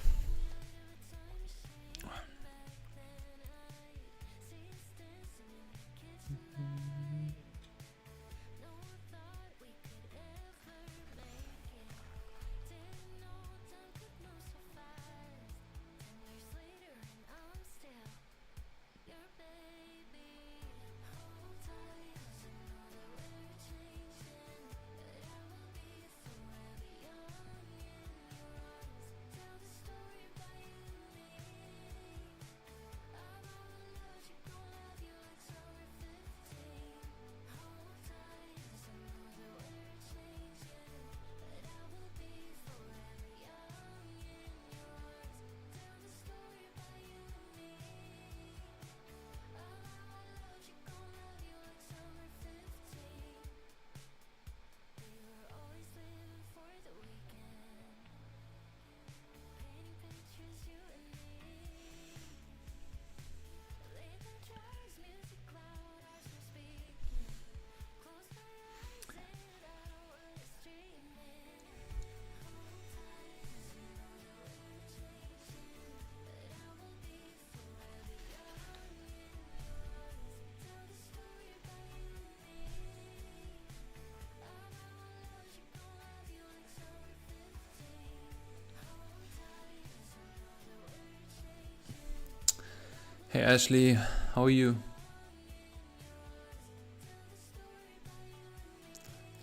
Hey Ashley, how are you?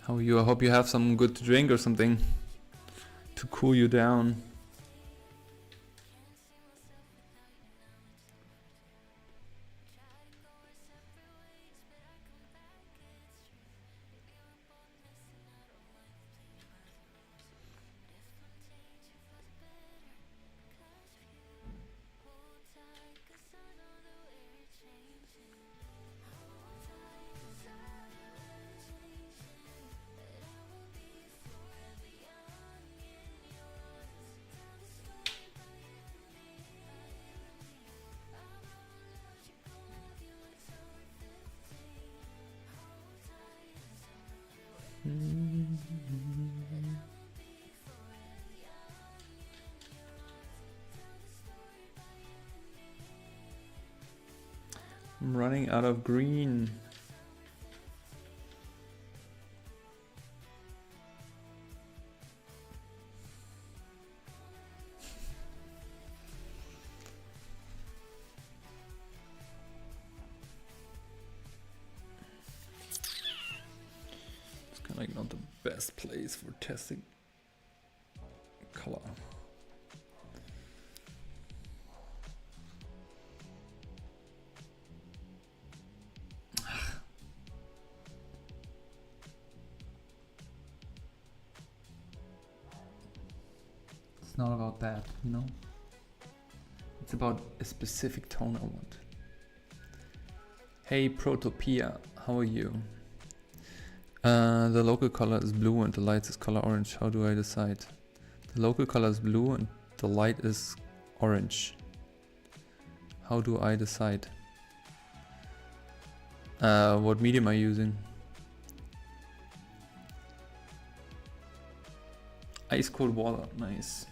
How are you? I hope you have some good to drink or something to cool you down. I'm running out of green. It's kind of like not the best place for testing color. It's not about that, you know? It's about a specific tone I want. Hey Protopia, how are you? The local color is blue and the light is color orange. How do I decide? The local color is blue and the light is orange. How do I decide? What medium are you using? Ice cold water, nice.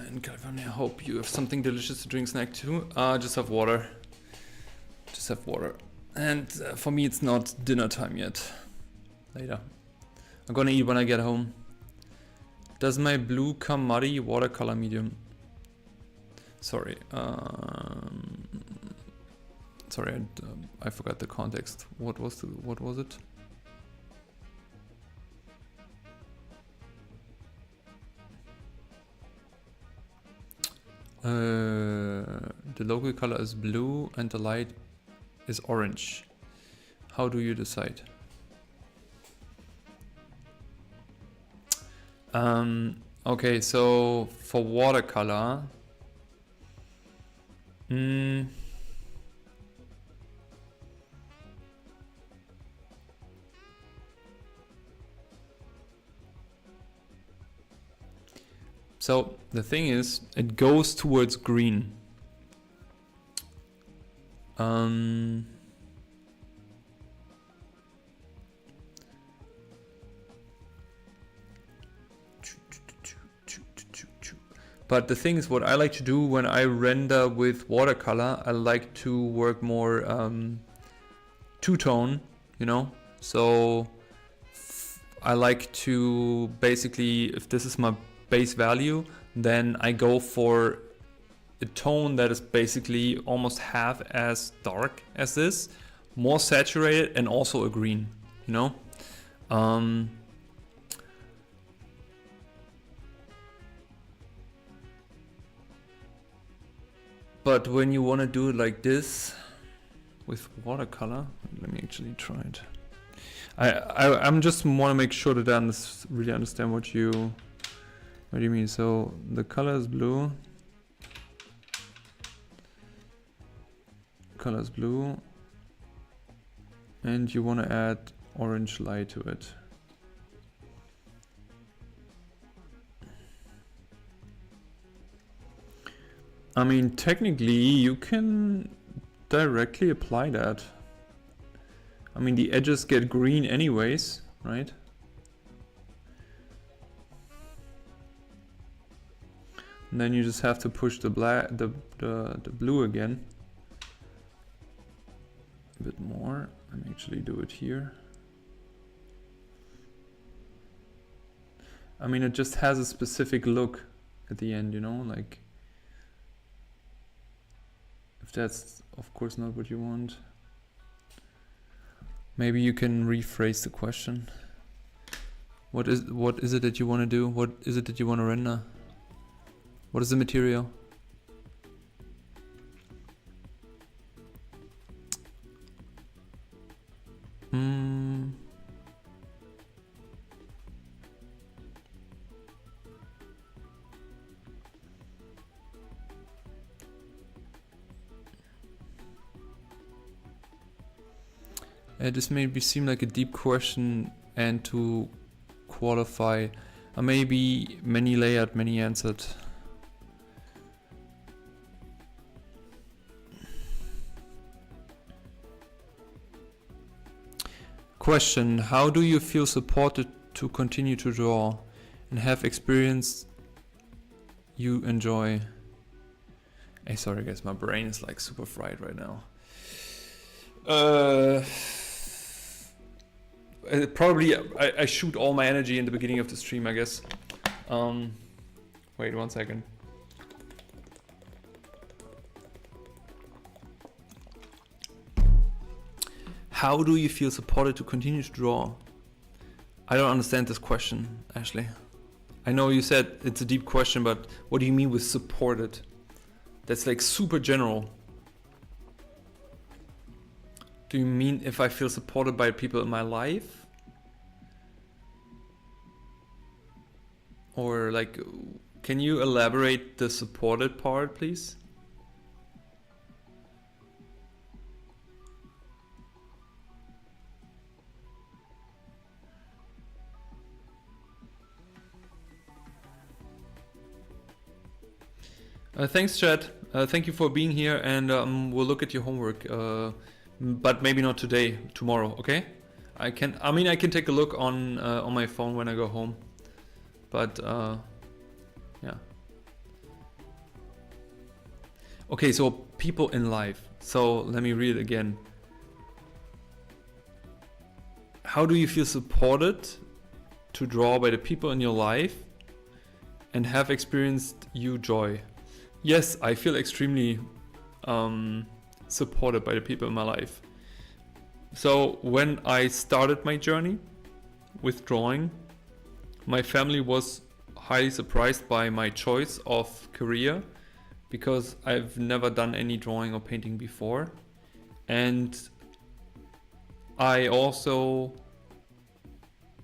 In California, I hope you have something delicious to drink snack too. Just have water. Just have water. And for me, it's not dinner time yet. Later. I'm gonna eat when I get home. Does my blue come muddy? Watercolor medium. Sorry. Sorry, I forgot the context. What was it? The local color is blue and the light is orange. How do you decide? Okay, so for watercolor, so the thing is, it goes towards green. But the thing is, what I like to do when I render with watercolor, I like to work more two-tone, you know? So I like to basically, if this is my base value, then I go for a tone that is basically almost half as dark as this, more saturated, and also a green, you know? But when you want to do it like this with watercolor, let me actually try it. I'm just want to make sure that I really understand what you mean. So the color is blue. Color is blue. And you want to add orange light to it. I mean, technically, you can directly apply that. I mean, the edges get green anyways, right? And then you just have to push the blue again. A bit more. Let me actually do it here. I mean, it just has a specific look at the end, you know, like. If that's, of course, not what you want. Maybe you can rephrase the question. What is it that you want to do? What is it that you want to render? What is the material? This may seem like a deep question, and to qualify, maybe many layered, many answered. Question: how do you feel supported to continue to draw and have experience you enjoy? Hey, sorry guys, my brain is like super fried right now. Probably I shoot all my energy in the beginning of the stream, I guess. Wait 1 second. How do you feel supported to continue to draw? I don't understand this question, Ashley. I know you said it's a deep question, but what do you mean with supported? That's like super general. Do you mean if I feel supported by people in my life? Or like, can you elaborate the supported part, please? Thanks, Chad. Thank you for being here, and we'll look at your homework. But maybe not today, tomorrow, okay? I can take a look on my phone when I go home. But yeah. Okay, so people in life. So let me read it again. How do you feel supported to draw by the people in your life and have experienced you joy? Yes, I feel extremely supported by the people in my life. So when I started my journey with drawing, my family was highly surprised by my choice of career because I've never done any drawing or painting before. And I also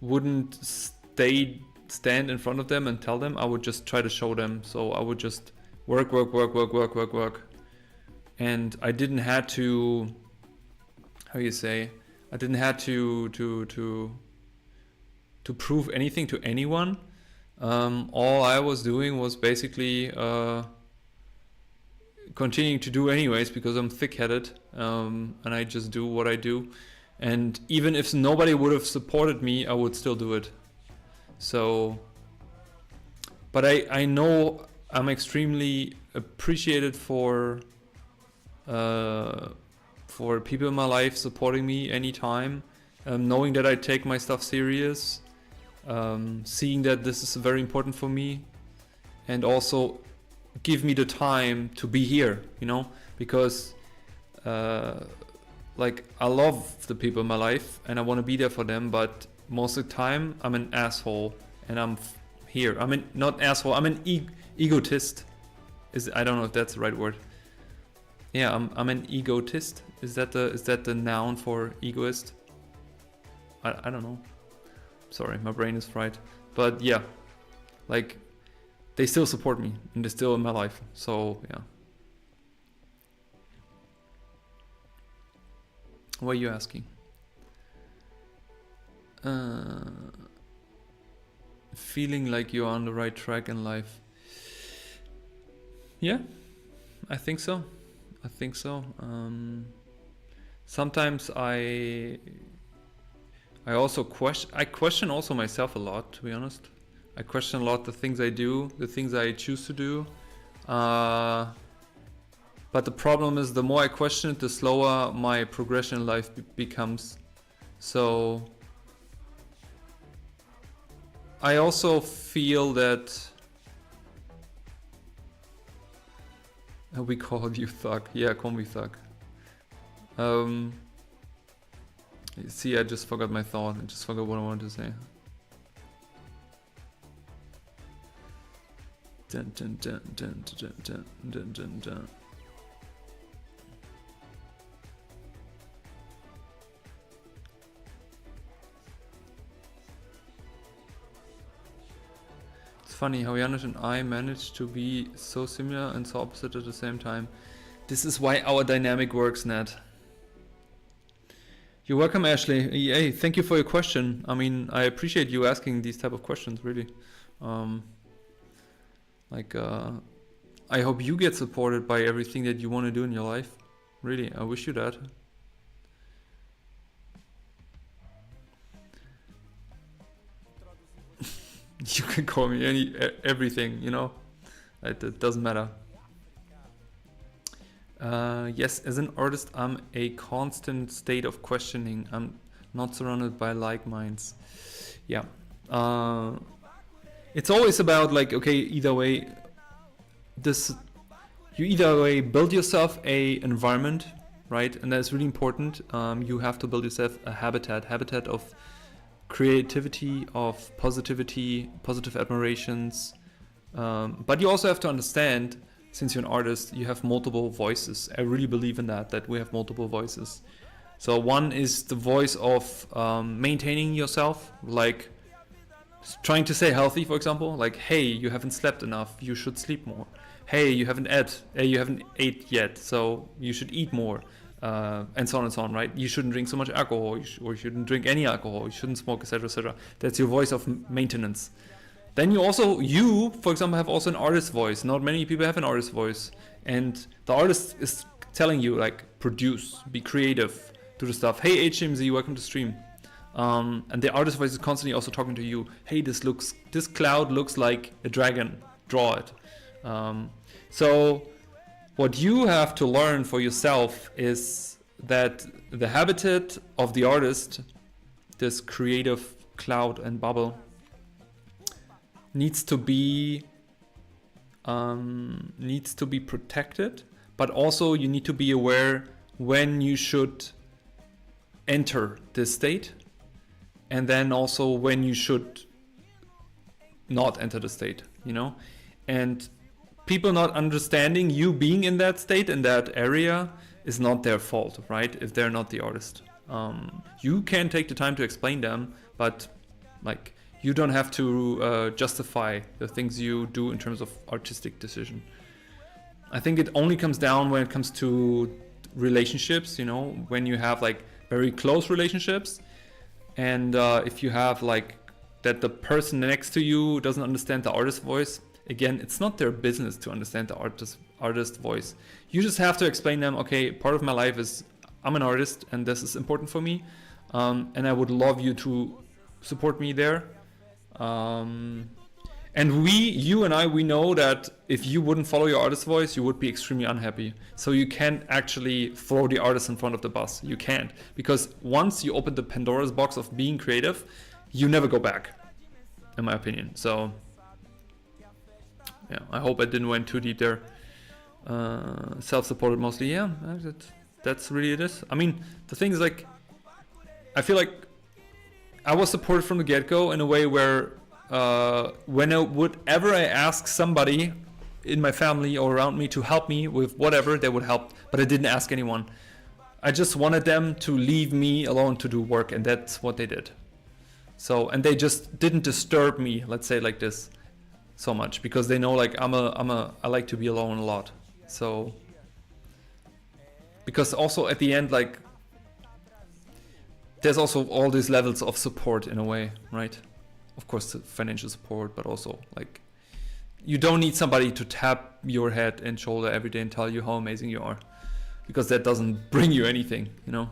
wouldn't stay stand in front of them and tell them. I would just try to show them. So I would just work. And I didn't have to, how you say, I didn't have to prove anything to anyone. All I was doing was basically continuing to do anyways, because I'm thick-headed, and I just do what I do. And even if nobody would have supported me, I would still do it. So, but I know I'm extremely appreciated for people in my life supporting me anytime, knowing that I take my stuff serious, seeing that this is very important for me, and also give me the time to be here, you know, because like I love the people in my life and I want to be there for them, but most of the time I'm an asshole and I'm here. I mean, not asshole, I'm an egotist. I don't know if that's the right word. Yeah, I'm an egotist. Is that the noun for egoist? I don't know. Sorry, my brain is fried. But yeah, like they still support me and they're still in my life. So yeah. What are you asking? Feeling like you're on the right track in life. Yeah, I think so. Sometimes I also question also myself a lot, to be honest. I question a lot the things I do, the things I choose to do. But the problem is, the more I question it, the slower my progression in life becomes. So I also feel that we called you thug. Yeah, call me thug. See, I just forgot my thought. I just forgot what I wanted to say. Dun, dun, dun, dun, dun, dun, dun, dun, dun. It's funny how Janusz and I managed to be so similar and so opposite at the same time. This is why our dynamic works, Nat. You're welcome, Ashley. Hey, thank you for your question. I mean, I appreciate you asking these type of questions, really. I hope you get supported by everything that you want to do in your life. Really, I wish you that. You can call me everything, you know. It doesn't matter. Yes, as an artist, I'm a constant state of questioning. I'm not surrounded by like minds. Yeah. It's always about like, okay, either way, you either way build yourself a environment, right? And that's really important. You have to build yourself a habitat of creativity, of positivity, positive admirations. But you also have to understand, since you're an artist, you have multiple voices. I really believe in that we have multiple voices. So one is the voice of maintaining yourself, like trying to stay healthy, for example. Like, hey, you haven't slept enough, you should sleep more. Hey, you haven't ate yet, so you should eat more. And so on, right? You shouldn't drink so much alcohol, or you shouldn't drink any alcohol, you shouldn't smoke, etc., etc. That's your voice of maintenance. Then you, for example, have also an artist voice. Not many people have an artist voice. And the artist is telling you, like, produce, be creative, do the stuff. Hey, HMZ, welcome to stream. And the artist voice is constantly also talking to you. Hey, this cloud looks like a dragon. Draw it. So what you have to learn for yourself is that the habitat of the artist, this creative cloud and bubble, needs to be protected, but also you need to be aware when you should enter this state, and then also when you should not enter the state, you know. And people not understanding you being in that state, in that area, is not their fault, right? If they're not the artist, you can take the time to explain them, but like, You don't have to justify the things you do in terms of artistic decision. I think it only comes down when it comes to relationships, you know, when you have like very close relationships, and if you have like that the person next to you doesn't understand the artist's voice. Again, it's not their business to understand the artist voice. You just have to explain them, okay, part of my life is I'm an artist and this is important for me, and I would love you to support me there. And you and I, we know that if you wouldn't follow your artist's voice, you would be extremely unhappy. So you can't actually throw the artist in front of the bus. You can't, because once you open the Pandora's box of being creative, you never go back, in my opinion. So yeah, I hope I didn't went too deep there. Self-supported mostly, yeah, that's really it. I mean, the thing is, like, I feel like I was supported from the get-go in a way where whenever I ask somebody in my family or around me to help me with whatever, they would help, but I didn't ask anyone. I just wanted them to leave me alone to do work, and that's what they did. So, and they just didn't disturb me, let's say like this, so much, because they know like I like to be alone a lot. So, because also at the end, like, there's also all these levels of support in a way, right? Of course, financial support, but also like, you don't need somebody to tap your head and shoulder every day and tell you how amazing you are, because that doesn't bring you anything, you know?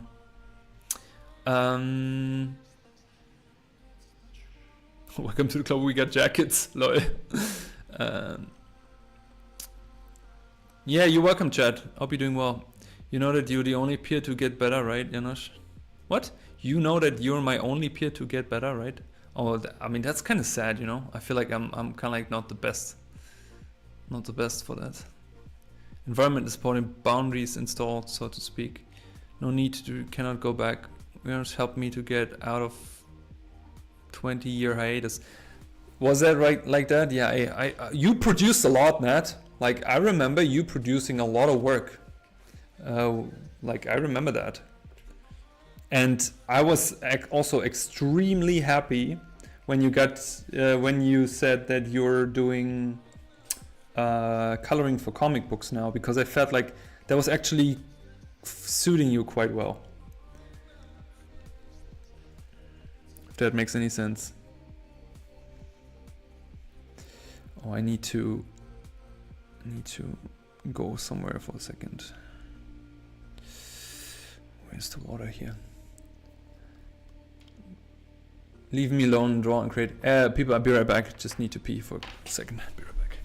Welcome to the club, we got jackets, lol. Yeah, you're welcome, Chad. Hope you're doing well. You know that you're the only peer to get better, right, Janosch? What? You know that you're my only peer to get better, right? Oh, I mean, that's kind of sad, you know? I feel like I'm kind of like not the best for that. Environment is supporting boundaries installed, so to speak. No need to, cannot go back. Just help me to get out of 20-year hiatus. Was that right, like that? Yeah, I you produced a lot, Matt. Like, I remember you producing a lot of work. Like, I remember that. And I was also extremely happy when you said that you're doing coloring for comic books now, because I felt like that was actually suiting you quite well. If that makes any sense. Oh, I need to go somewhere for a second. Where's the water here? Leave me alone, draw and create. People, I'll be right back. Just need to pee for a second. Be right back.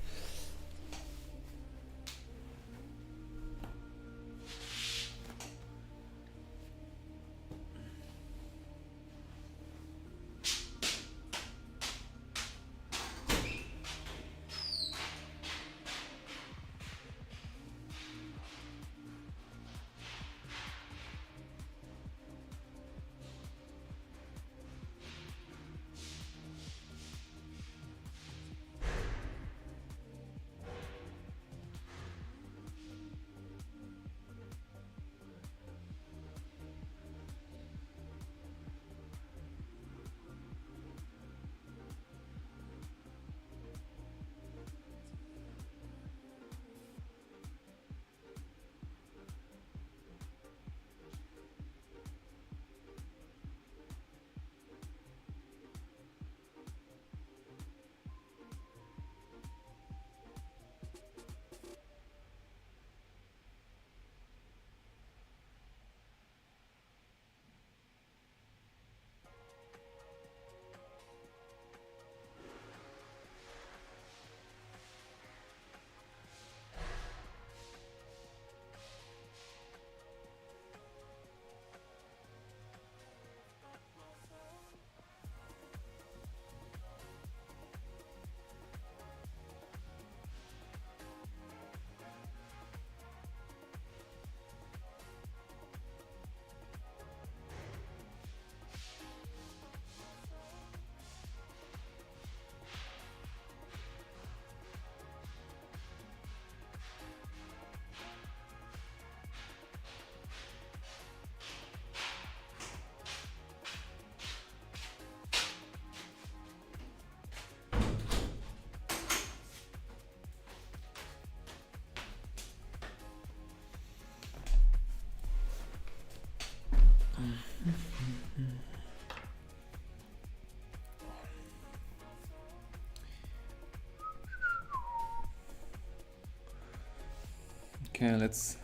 Okay, let's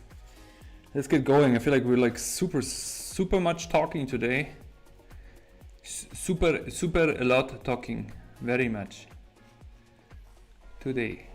get going. I feel like we're like super much talking today. Super a lot talking, very much today.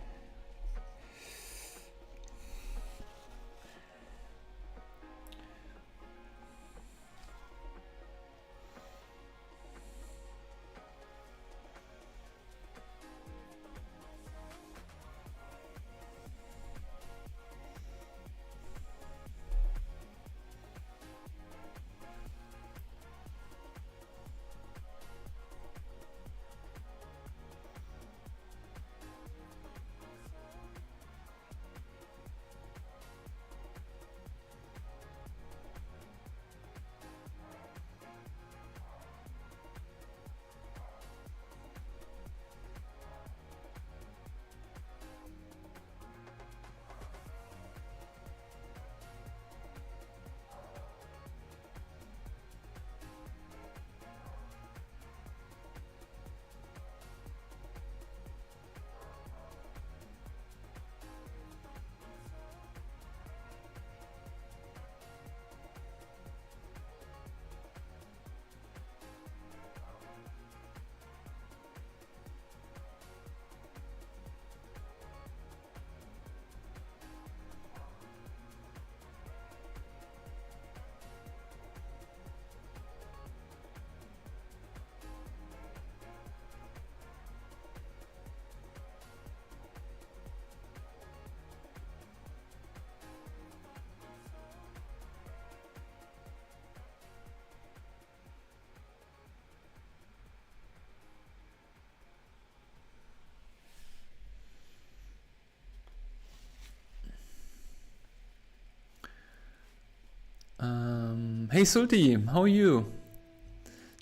Hey Sulti, how are you?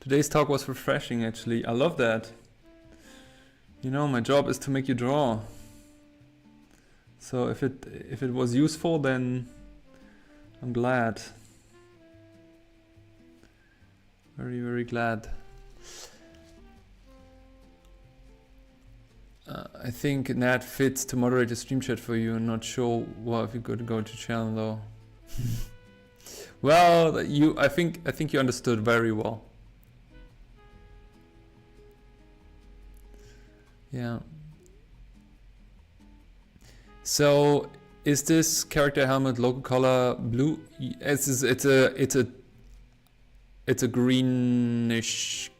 Today's talk was refreshing actually. I love that. You know, my job is to make you draw. So if it was useful, then I'm glad. Very glad. I think Nat fits to moderate the stream chat for you. I'm not sure if you could go to channel though. Well, I think you understood very well. Yeah. So is this character helmet local color blue? It's a greenish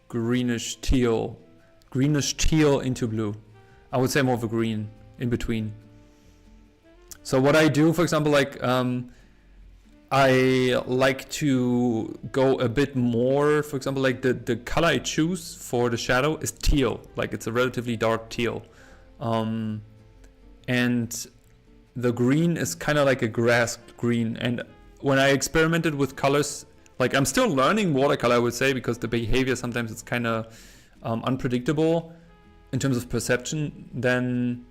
teal. Greenish teal into blue. I would say more of a green in between. So what I do, for example, like I like to go a bit more, for example, like the color I choose for the shadow is teal, like it's a relatively dark teal. And the green is kind of like a grass green. And when I experimented with colors, like I'm still learning watercolor, I would say, because the behavior sometimes it's kind of unpredictable in terms of perception, then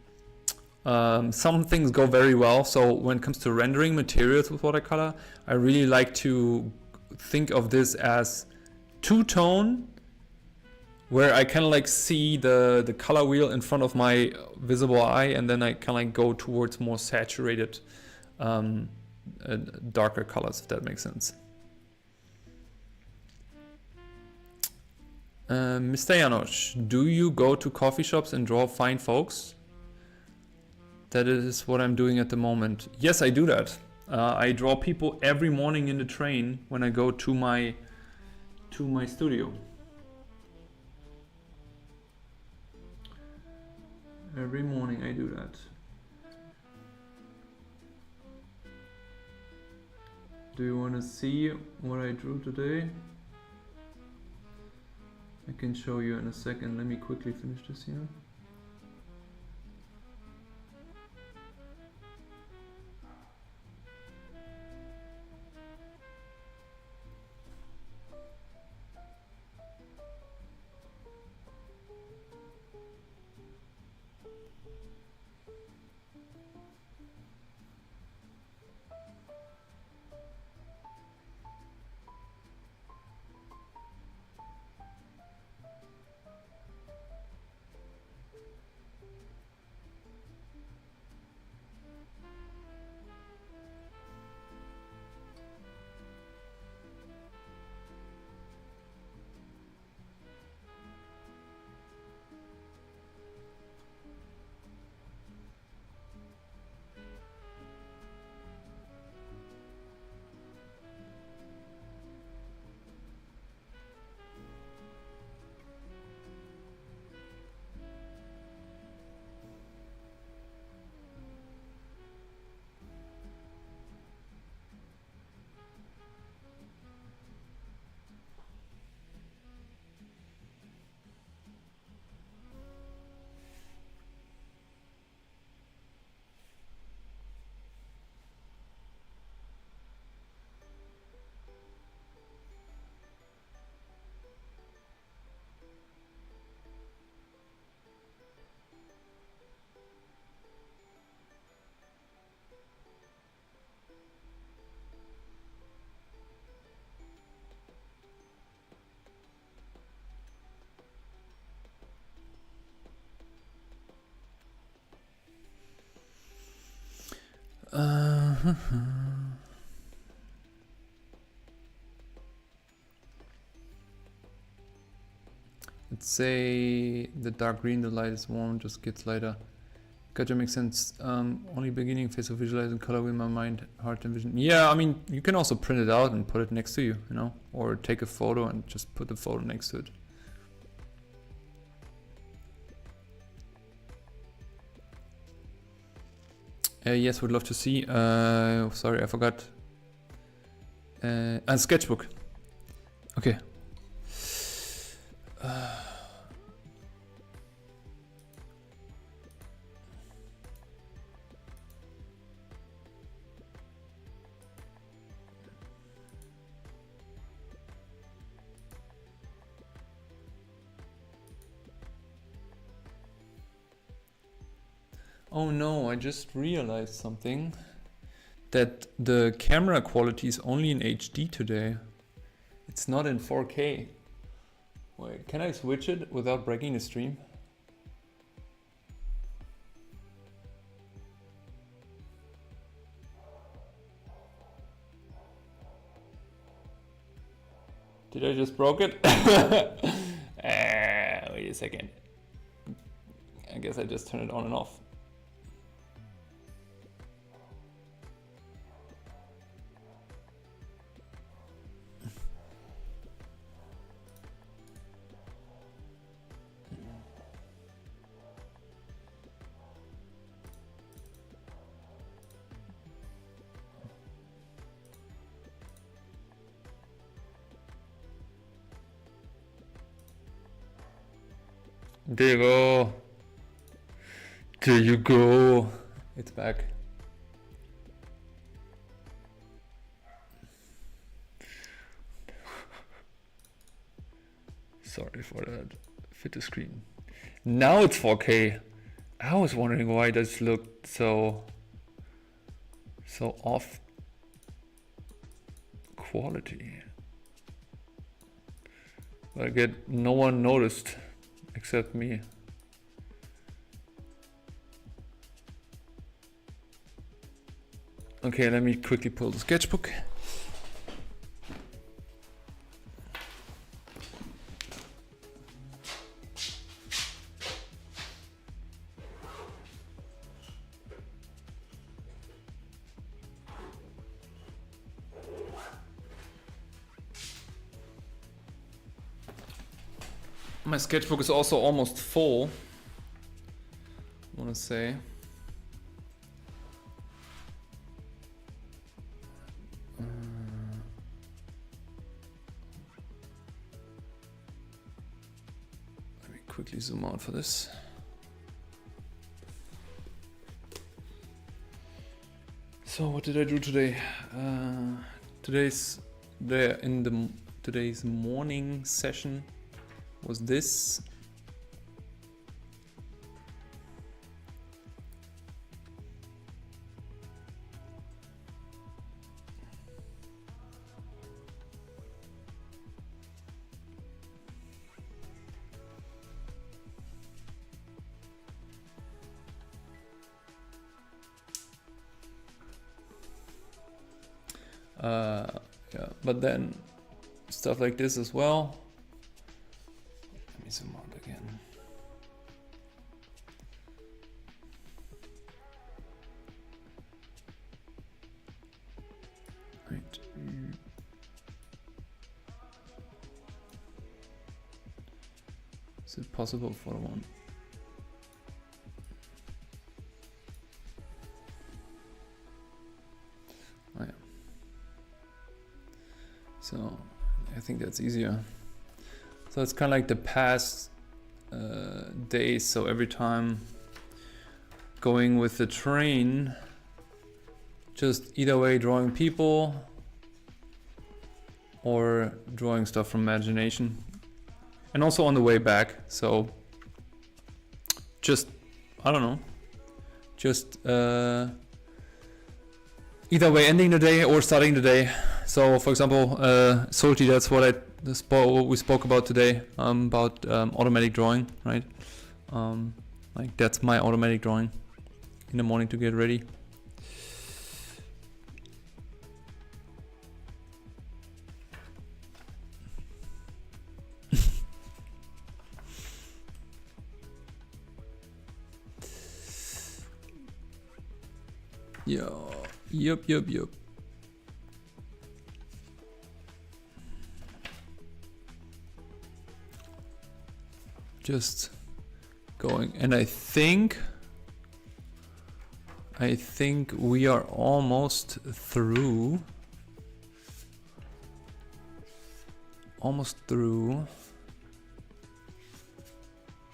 some things go very well. So when it comes to rendering materials with watercolor, I really like to think of this as two-tone, where I kind of like see the color wheel in front of my visible eye, and then I kind of like go towards more saturated, darker colors, if that makes sense. Mr. Janosch, do you go to coffee shops and draw fine folks? That is what I'm doing at the moment. Yes, I do that. I draw people every morning in the train when I go to my studio. Every morning I do that. Do you want to see what I drew today? I can show you in a second. Let me quickly finish this here. Let's say the dark green, the light is warm, just gets lighter. Gotcha, makes sense. Only beginning phase of visualizing color with my mind, hard to envision. Yeah, I mean, you can also print it out and put it next to you, you know, or take a photo and just put the photo next to it. Yes, would love to see. Sorry, I forgot. And sketchbook. Okay. Oh no, I just realized something. That the camera quality is only in HD today. It's not in 4K. Wait, can I switch it without breaking the stream? Did I just broke it? Wait a second. I guess I just turn it on and off. There you go. There you go. It's back. Sorry for that. Fit the screen. Now it's 4K. I was wondering why this looked so off quality. But I get no one noticed except me. Okay, let me quickly pull the sketchbook. My sketchbook is also almost full, I want to say. Let me quickly zoom out for this. So what did I do today? Today's morning session was this. Yeah, but then stuff like this as well. Let me zoom out again. Right. Is it possible for one? Oh yeah. So I think that's easier. So it's kind of like the past days. So every time going with the train, just either way drawing people or drawing stuff from imagination. And also on the way back. So just, I don't know, just either way ending the day or starting the day. So for example, Solti, that's what we spoke about today, about automatic drawing, right? Like that's my automatic drawing in the morning to get ready. Yeah. Yup. Just going, and I think we are almost through.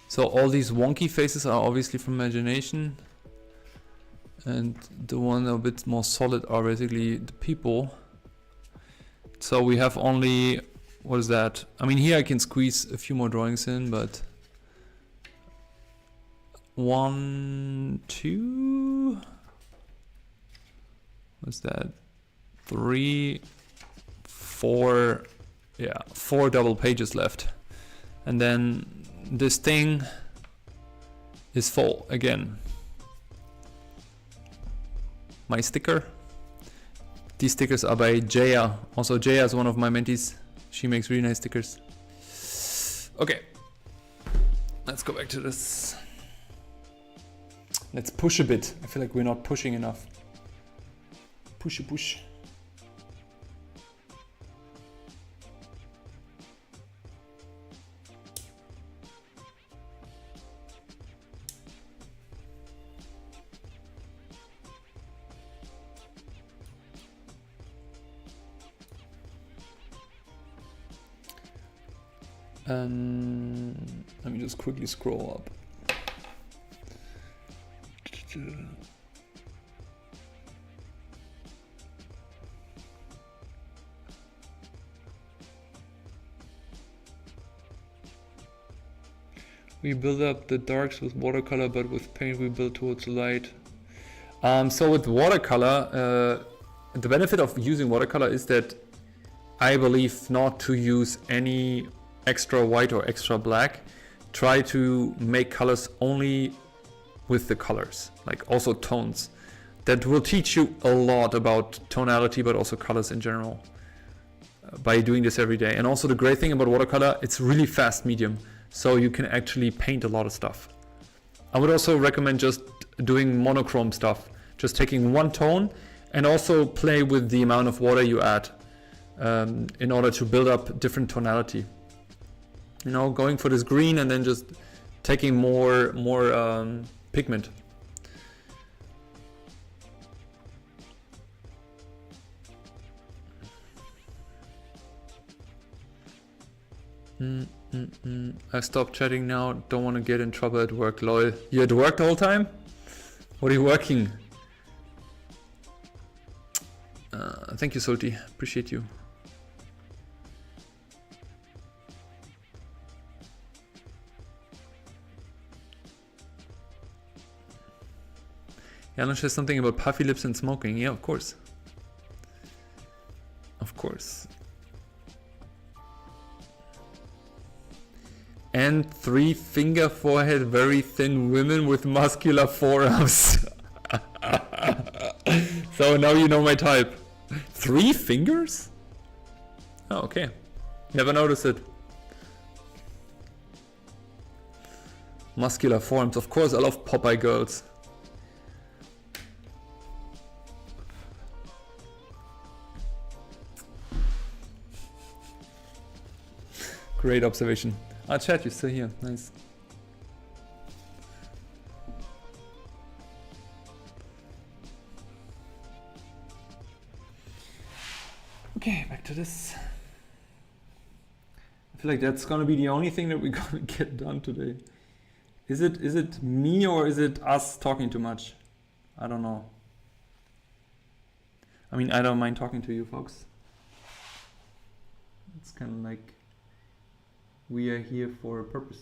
So all these wonky faces are obviously from imagination, and the one a bit more solid are basically the people. So we have only, what is that? I mean, here I can squeeze a few more drawings in, but 1, 2, what's that? 3, 4, yeah, 4 double pages left. And then this thing is full again. My sticker. These stickers are by Jaya. Also, Jaya is one of my mentees. She makes really nice stickers. Okay, let's go back to this. Let's push a bit. I feel like we're not pushing enough. Push. Let me just quickly scroll up. We build up the darks with watercolor, but with paint we build towards light. So with watercolor, the benefit of using watercolor is that I believe not to use any extra white or extra black. Try to make colors only with the colors, like also tones. That will teach you a lot about tonality, but also colors in general, by doing this every day. And also the great thing about watercolor, it's really fast medium, so you can actually paint a lot of stuff. I would also recommend just doing monochrome stuff, just taking one tone and also play with the amount of water you add in order to build up different tonality. You know, going for this green and then just taking more pigment. I stopped chatting now. Don't want to get in trouble at work. Lol. You at work the whole time? What are you working? Thank you, Solti. Appreciate you. Janusz says something about puffy lips and smoking. Yeah, of course. Of course. And 3-finger forehead, very thin women with muscular forearms. So now you know my type. 3 fingers? Oh, okay. Never noticed it. Muscular forearms. Of course, I love Popeye girls. Great observation. Ah, chat, you're still here. Nice. Okay, back to this. I feel like that's gonna be the only thing that we're gonna get done today. Is it me or is it us talking too much? I don't know. I mean, I don't mind talking to you folks. It's kind of like we are here for a purpose.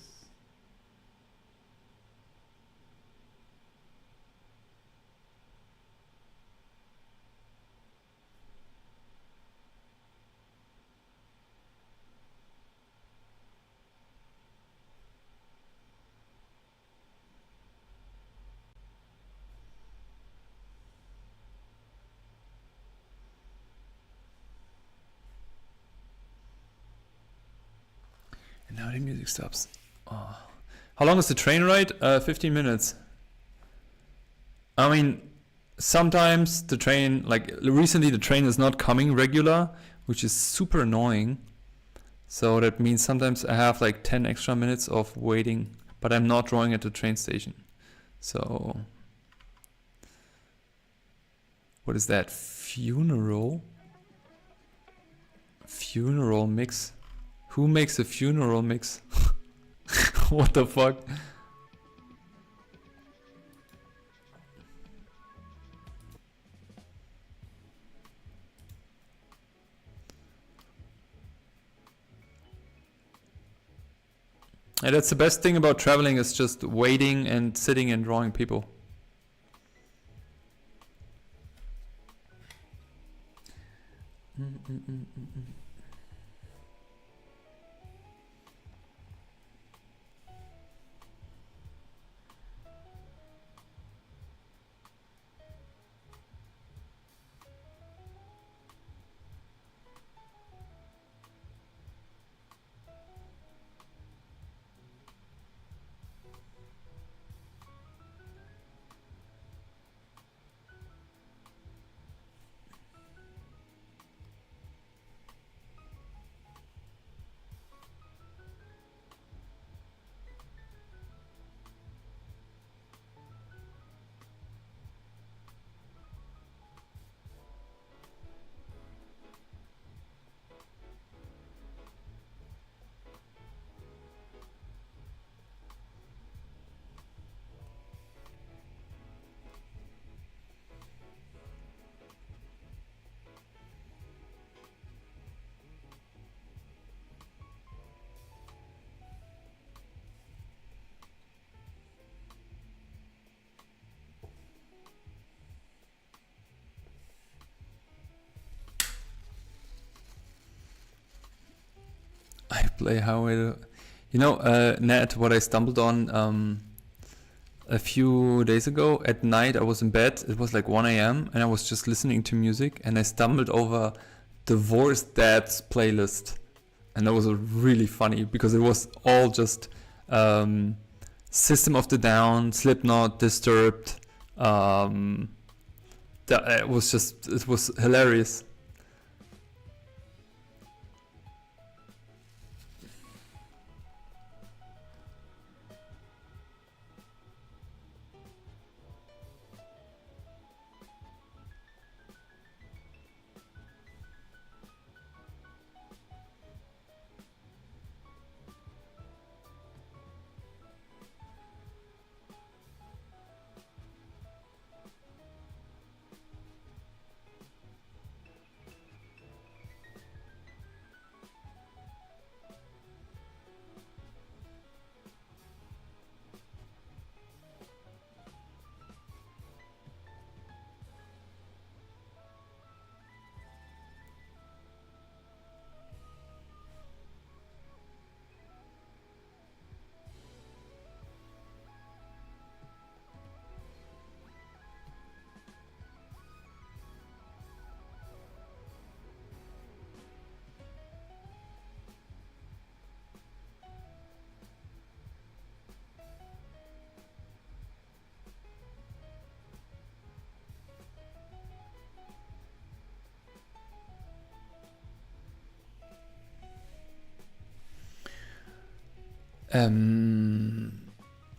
And now the music stops. Oh. How long is the train ride? 15 minutes. I mean, sometimes the train, like recently the train is not coming regular, which is super annoying. So that means sometimes I have like 10 extra minutes of waiting, but I'm not drawing at the train station. So what is that? Funeral? Funeral mix? Who makes a funeral mix? What the fuck? And that's the best thing about traveling, is just waiting and sitting and drawing people. I play how it, Nat, what I stumbled on a few days ago at night. I was in bed. It was like 1 a.m. and I was just listening to music, and I stumbled over Divorced Dads playlist, and that was really funny because it was all just System of the Down, Slipknot, Disturbed. It was hilarious.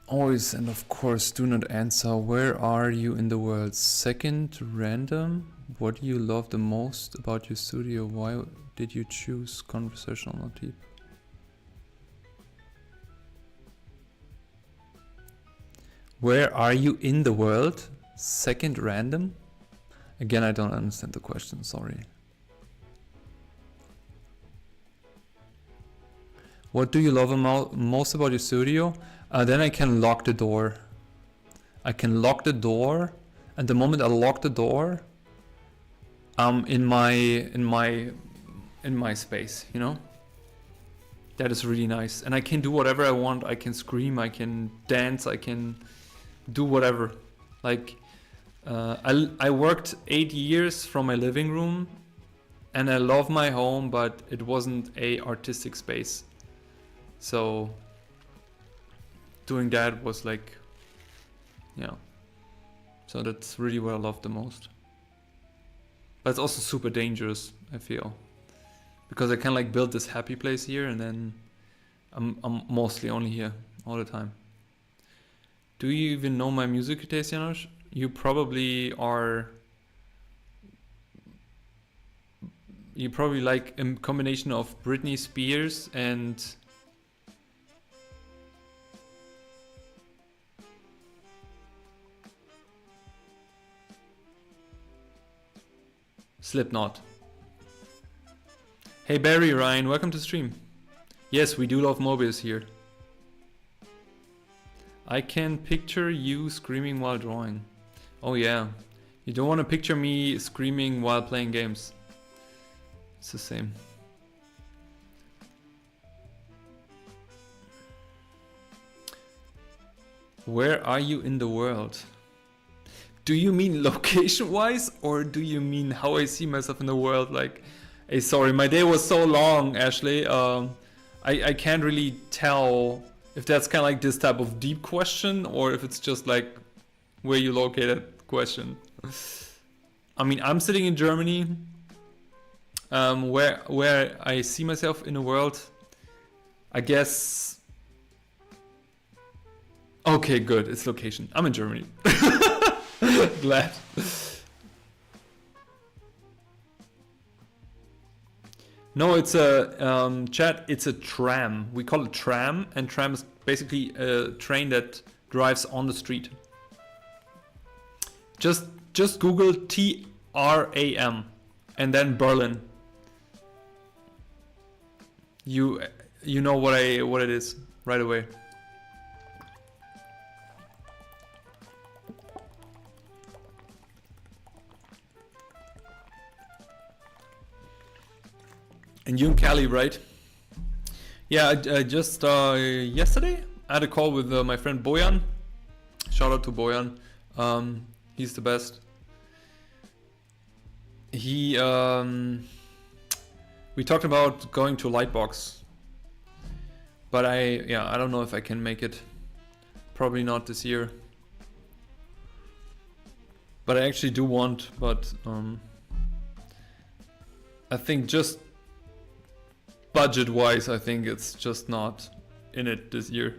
Always and of course do not answer. Where are you in the world? Second, random. What do you love the most about your studio? Why did you choose conversational, not deep? Where are you in the world? Second, random. Again, I don't understand the question, sorry. What do you love most about your studio? Then I can lock the door. I can lock the door, and the moment I lock the door, I'm in my space, you know? That is really nice. And I can do whatever I want. I can scream, I can dance, I can do whatever. Like, I worked 8 years from my living room, and I love my home, but it wasn't a artistic space. So doing that was like, So that's really what I love the most. But it's also super dangerous, I feel. Because I can like build this happy place here and then I'm mostly only here all the time. Do you even know my music taste, Janos? You probably are... You probably like a combination of Britney Spears and... Slipknot. Hey Barry, Ryan, welcome to stream. Yes, we do love Mobius here. I can picture you screaming while drawing. Oh yeah. You don't want to picture me screaming while playing games. It's the same. Where are you in the world? Do you mean location-wise, or do you mean how I see myself in the world? Like, hey, sorry, my day was so long, Ashley. I can't really tell if that's kind of like this type of deep question, or if it's just like where you located question. I mean, I'm sitting in Germany. Where I see myself in the world, I guess. Okay, good. It's location. I'm in Germany. Glad. No, it's a chat. It's a tram. We call it tram, and tram is basically a train that drives on the street. Just Google TRAM, and then Berlin. You know what it is right away. And you and Cali, right? Yeah, I just yesterday I had a call with my friend Bojan. Shout out to Bojan. He's the best. We talked about going to Lightbox, but I don't know if I can make it. Probably not this year. But I actually do want. But I think just budget-wise, I think it's just not in it this year.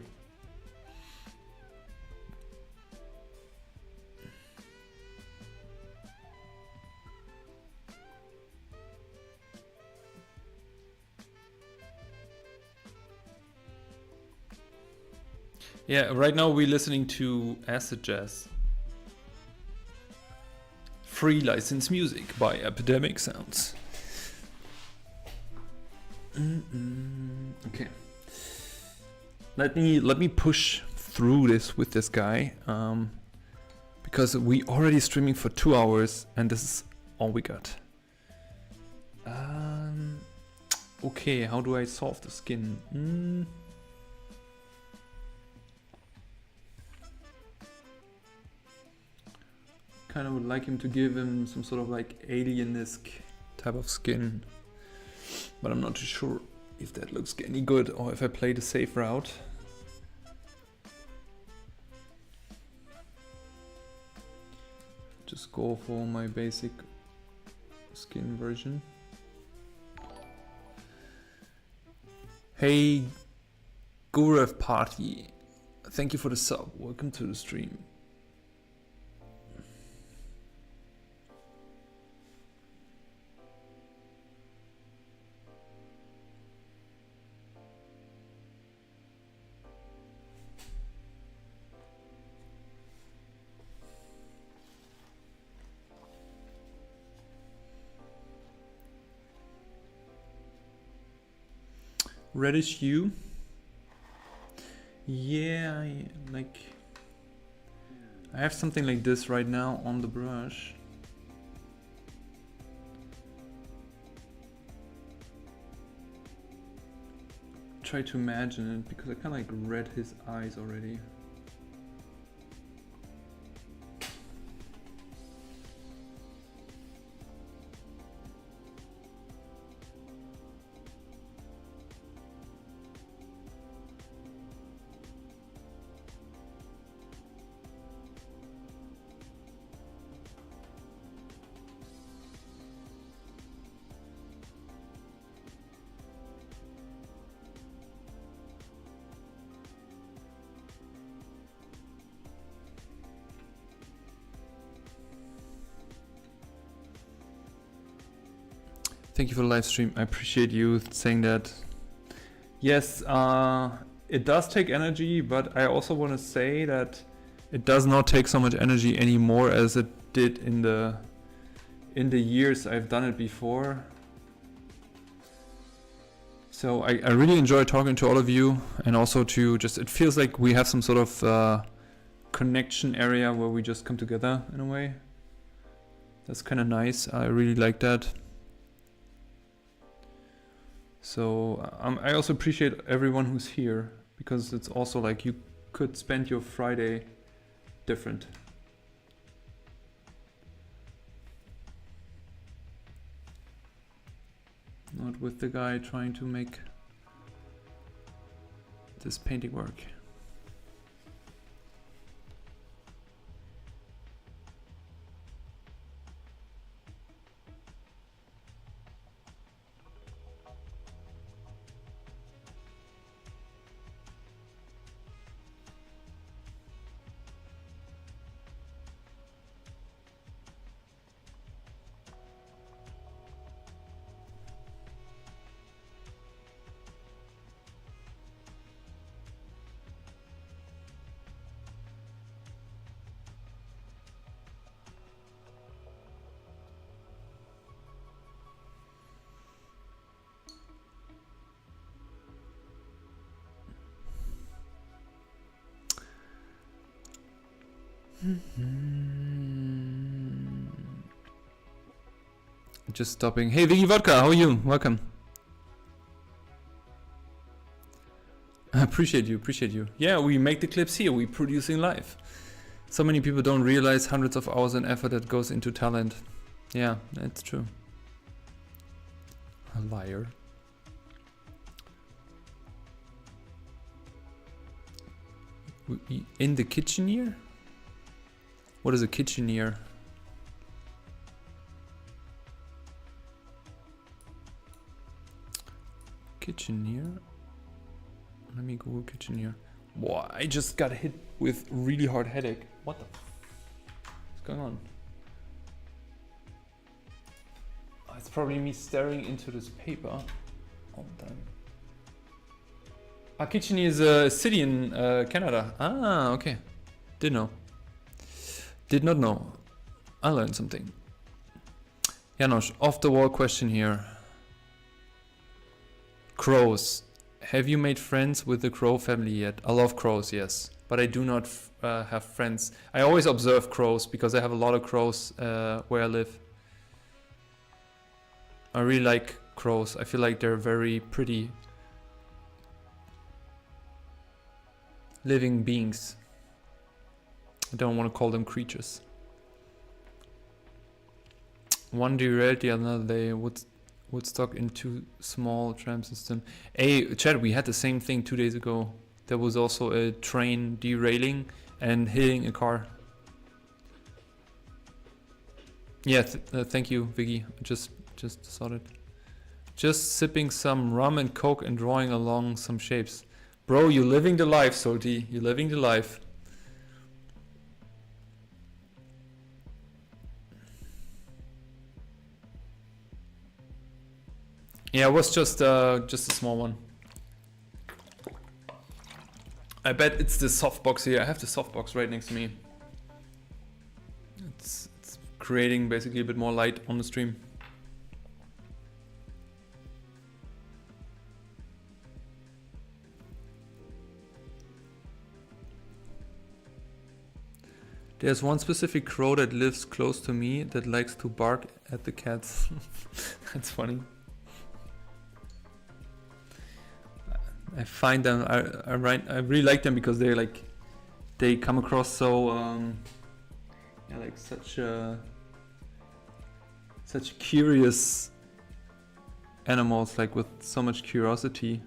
Yeah, right now we're listening to acid jazz. Free license music by Epidemic Sounds. Okay. Let me push through this with this guy, because we already streaming for 2 hours and this is all we got. Okay, how do I solve the skin? Kind of would like him to give him some sort of like alien-esque type of skin, but I'm not too sure if that looks any good or if I play the safe route. Just go for my basic skin version. Hey Gurev Party, thank you for the sub, welcome to the stream. Reddish hue. Yeah, I have something like this right now on the brush. Try to imagine it because I kind of like read his eyes already. Thank you for the live stream. I appreciate you saying that. Yes, it does take energy, but I also want to say that it does not take so much energy anymore as it did in the years I've done it before. So I really enjoy talking to all of you, and also to just, it feels like we have some sort of connection area where we just come together in a way. That's kind of nice. I really like that. So I also appreciate everyone who's here, because it's also like you could spend your Friday different. Not with the guy trying to make this painting work. Just stopping. Hey, Vicky Vodka, how are you? Welcome. I appreciate you, appreciate you. Yeah, we make the clips here, we producing live. So many people don't realize hundreds of hours and effort that goes into talent. Yeah, that's true. A liar. In the kitcheneer? What is a kitcheneer? Kitcheneer? Let me Google kitcheneer. Boy, I just got hit with really hard headache. What the what's going on? Oh, it's probably me staring into this paper all the time. Ah, Kitchener is a city in Canada. Ah, okay. Didn't know. Did not know. I learned something. Janosch, off the wall question here. Crows. Have you made friends with the crow family yet? I love crows, yes. But I do not have friends. I always observe crows because I have a lot of crows where I live. I really like crows. I feel like they're very pretty living beings. I don't want to call them creatures. One derailed the other day. Woodstock into small tram system. Hey, Chad, we had the same thing 2 days ago. There was also a train derailing and hitting a car. Yeah, thank you, Vicky. Just saw it. Just sipping some rum and coke and drawing along some shapes. Bro, you're living the life, Solti. You're living the life. Yeah, it was just a small one. I bet it's the softbox here. I have the softbox right next to me. It's creating basically a bit more light on the stream. There's one specific crow that lives close to me that likes to bark at the cats. That's funny. I find them. I really like them because they're like, they come across so yeah, like such curious animals, like with so much curiosity.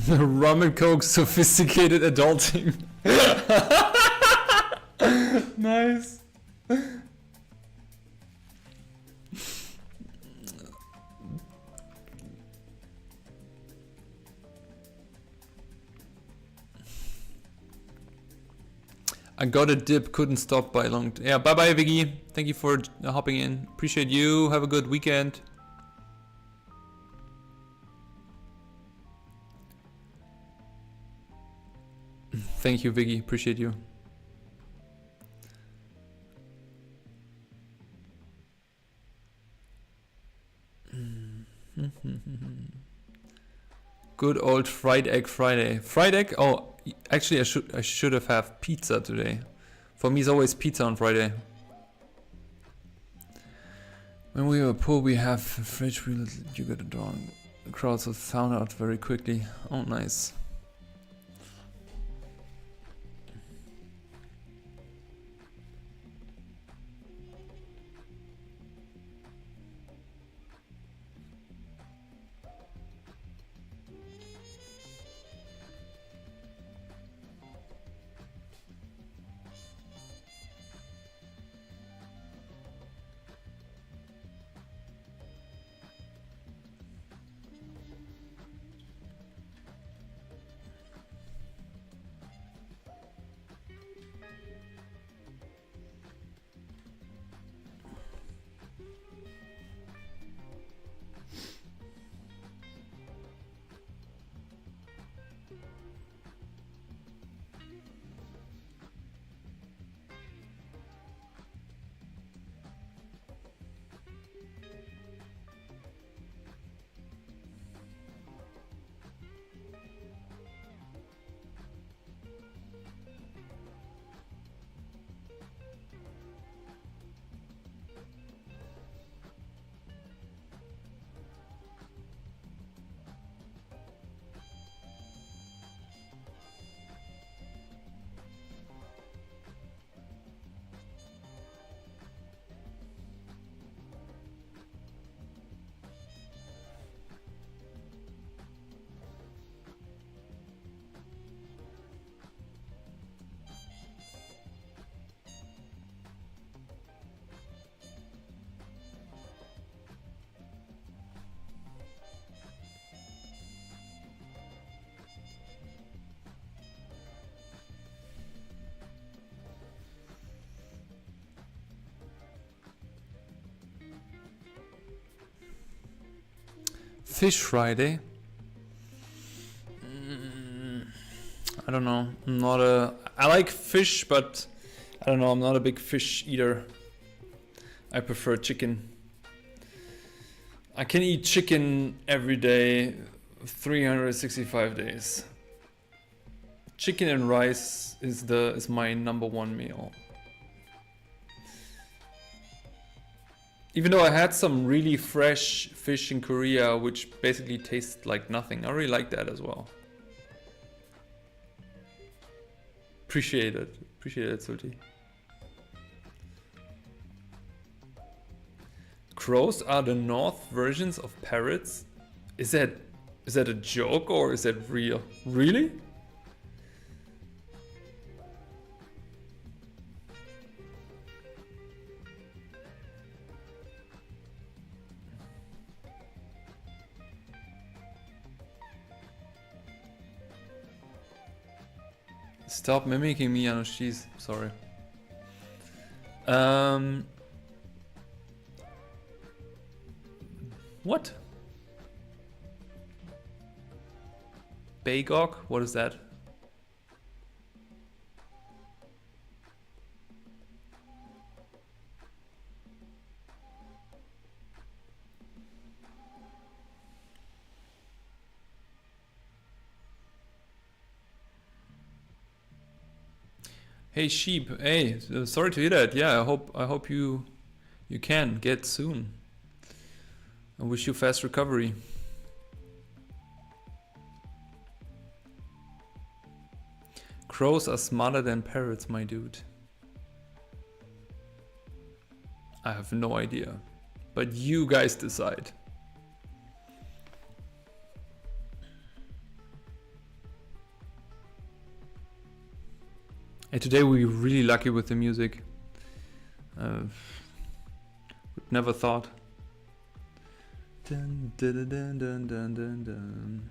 Rum and Coke, sophisticated adulting. Nice. I got a dip, couldn't stop by long. Yeah, bye bye, Viggy. Thank you for hopping in. Appreciate you. Have a good weekend. Thank you, Viggy. Appreciate you. Good old fried egg Friday. Fried egg? Oh, actually, I should have pizza today. For me, it's always pizza on Friday. When we were poor, we have a fridge. You got it wrong. The crowds was found out very quickly. Oh, nice. Fish Friday. I don't know. I'm not a. I like fish, but I don't know. I'm not a big fish eater. I prefer chicken. I can eat chicken every day, 365 days. Chicken and rice is my #1 meal. Even though I had some really fresh fish in Korea, which basically tastes like nothing. I really like that as well. Appreciate it, Sulti. Crows are the North versions of parrots? Is that a joke or is that real? Really? Stop mimicking me, Janusz. Jeez, sorry. What? Bagok? What is that? Hey sheep, hey, sorry to hear that. Yeah, I hope you can get soon. I wish you fast recovery. Crows are smarter than parrots, my dude. I have no idea, but you guys decide. And today we're really lucky with the music. Never thought. Dun, dun, dun, dun, dun, dun, dun.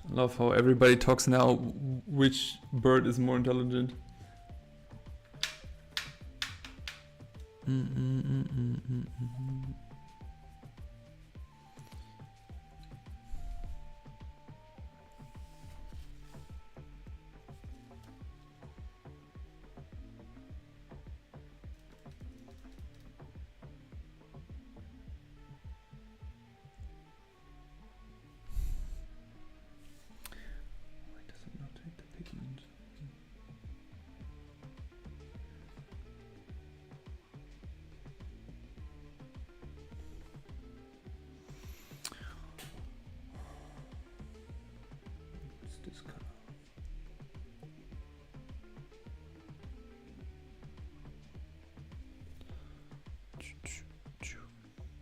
I love how everybody talks now which bird is more intelligent.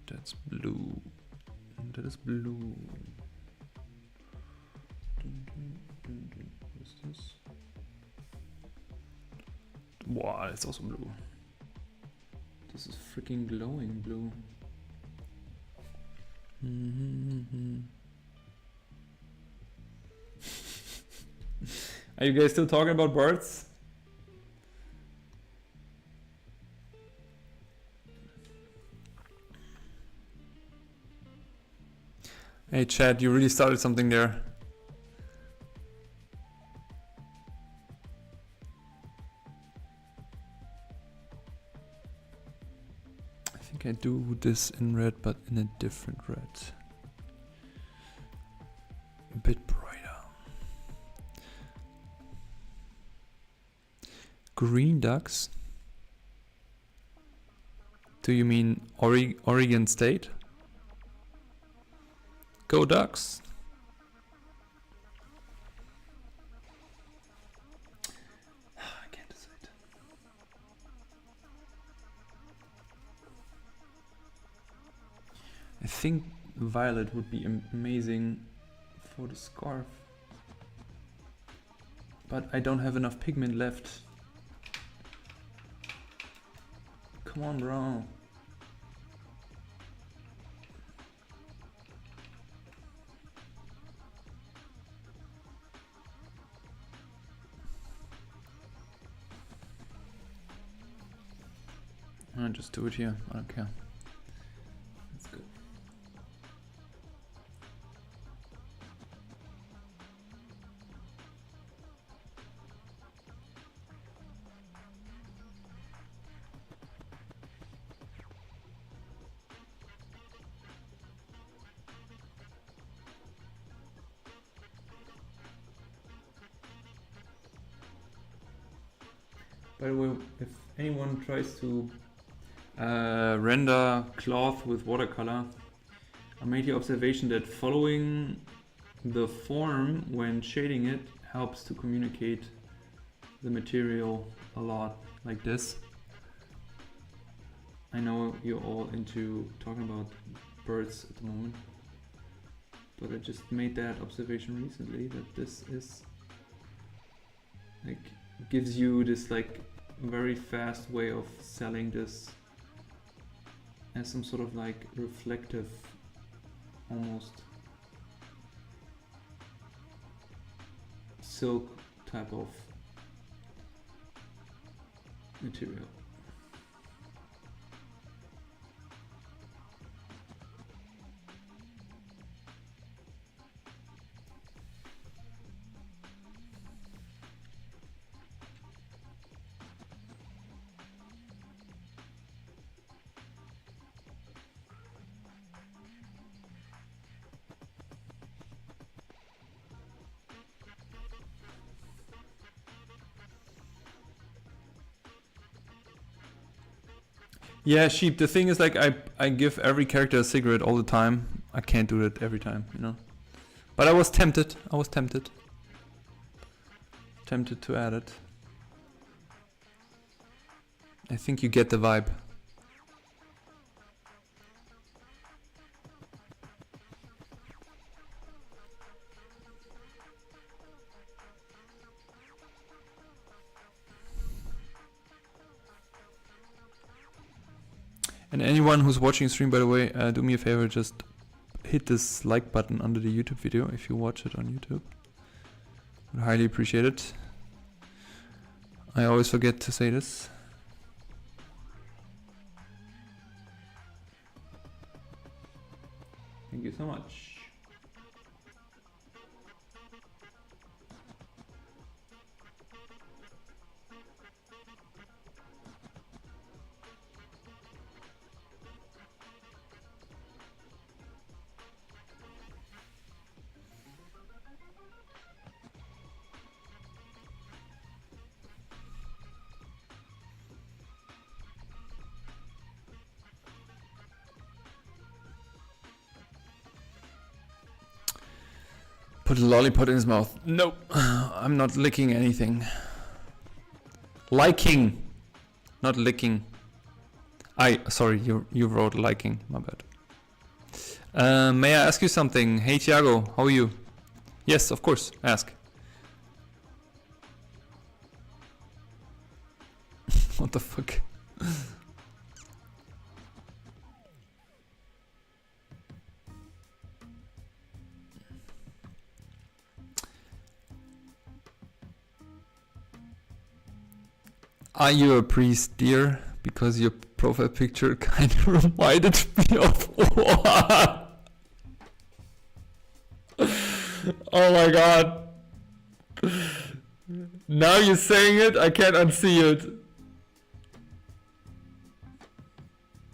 That's blue. That is blue. What is this? Wow, it's also blue. This is freaking glowing blue. Are you guys still talking about birds? Hey Chad, you really started something there. I think I do this in red, but in a different red. A bit brighter. Green ducks? Do you mean Oregon State? Go Ducks! I can't decide. I think violet would be amazing for the scarf. But I don't have enough pigment left. Come on, bro. I'll just do it here. I don't care. That's good. By the way, if anyone tries to render cloth with watercolor, I made the observation that following the form when shading it helps to communicate the material a lot, like this. I know you're all into talking about birds at the moment, but I just made that observation recently that this is like gives you this like very fast way of selling this as some sort of like reflective, almost silk type of material. Yeah, sheep. The thing is, like, I give every character a cigarette all the time. I can't do that every time, you know. But I was tempted. I was tempted. Tempted to add it. I think you get the vibe. And anyone who's watching stream, by the way, do me a favor, just hit this like button under the YouTube video if you watch it on YouTube. Would highly appreciate it. I always forget to say this. Thank you so much. Put a lollipop in his mouth. Nope. I'm not licking anything. Liking. Not licking. Sorry, you wrote liking. My bad. May I ask you something? Hey Thiago, how are you? Yes, of course. Ask. What the fuck? Are you a priest, dear? Because your profile picture kind of reminded me of... Oh my god. Now you're saying it, I can't unsee it.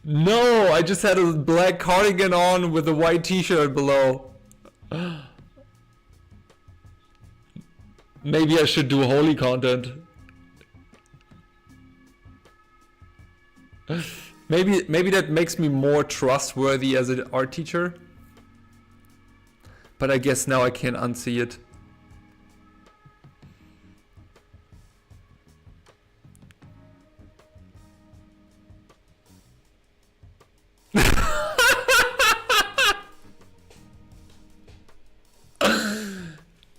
No, I just had a black cardigan on with a white t-shirt below. Maybe I should do holy content. Maybe that makes me more trustworthy as an art teacher. But I guess now I can't unsee it.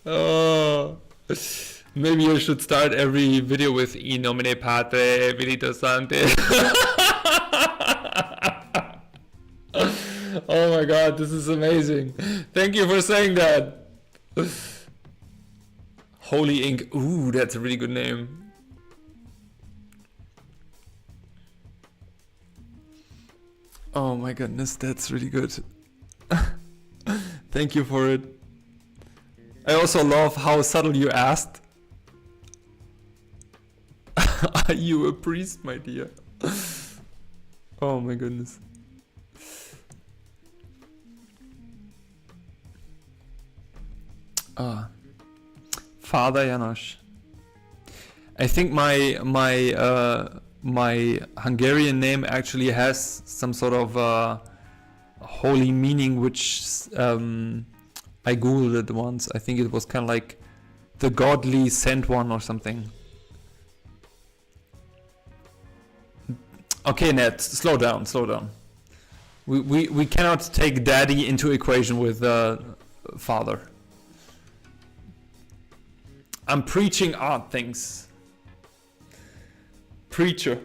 Oh, maybe I should start every video with In nomine Patre, Spiritus Sancte. Oh my god, this is amazing. Thank you for saying that. Holy Ink. Ooh, that's a really good name. Oh my goodness, that's really good. Thank you for it. I also love how subtle you asked. Are you a priest, my dear? Oh my goodness. Father Janosch. I think my Hungarian name actually has some sort of holy meaning, which I googled it once. I think it was kind of like the godly sent one or something. Okay, Ned, slow down. We cannot take daddy into equation with father. I'm preaching art things. Preacher.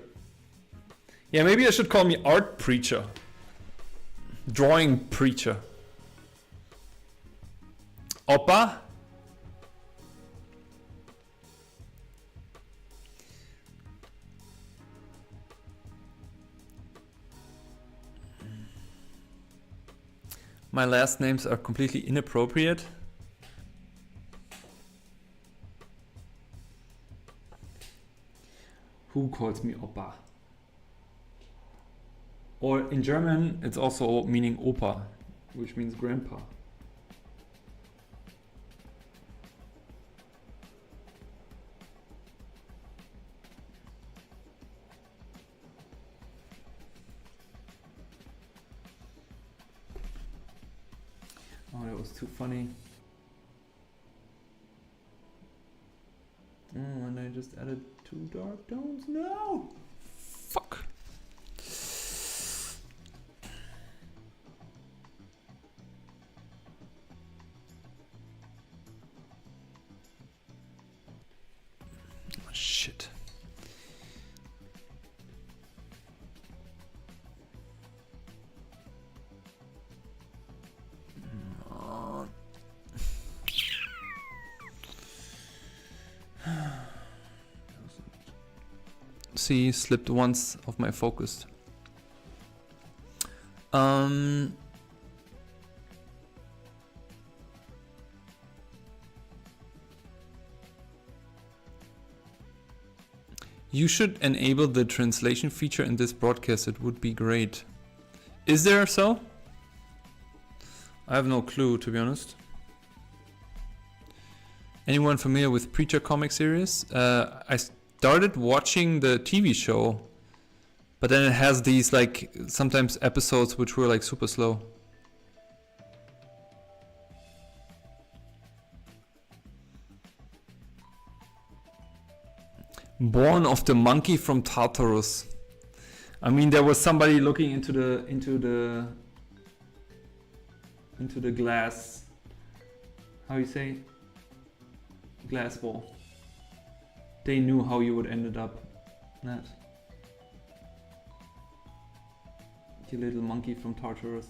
Yeah, maybe I should call me art preacher. Drawing preacher. Opa? My last names are completely inappropriate. Who calls me Opa? Or in German, it's also meaning Opa, which means grandpa. Oh, that was too funny. Oh, and I just added 2 dark tones. No! Fuck. Oh, shit. See, slipped once of my focus. You should enable the translation feature in this broadcast. It would be great. Is there so? I have no clue, to be honest. Anyone familiar with Preacher comic series? I started watching the TV show, but then it has these like sometimes episodes which were like super slow. Born of the monkey from Tartarus. I mean, there was somebody looking into the glass. How you say? Glass ball. They knew how you would end it up. That. You little monkey from Tartarus.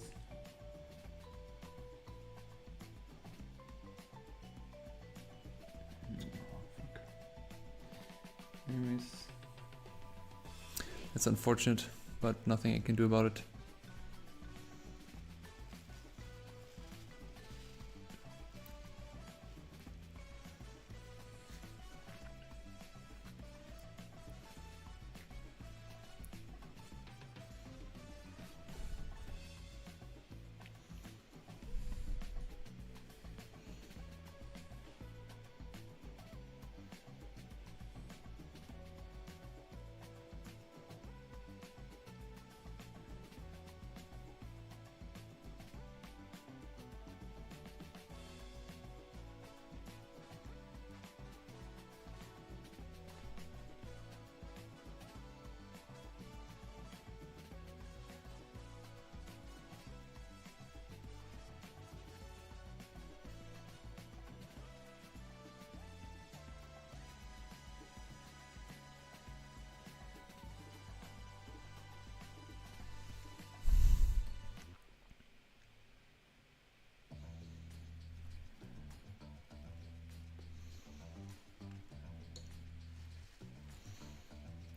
Anyways, it's unfortunate, but nothing I can do about it.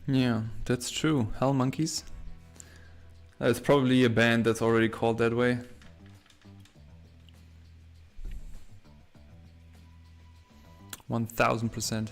Yeah, that's true. Hell Monkeys. That's probably a band that's already called that way. %1000%.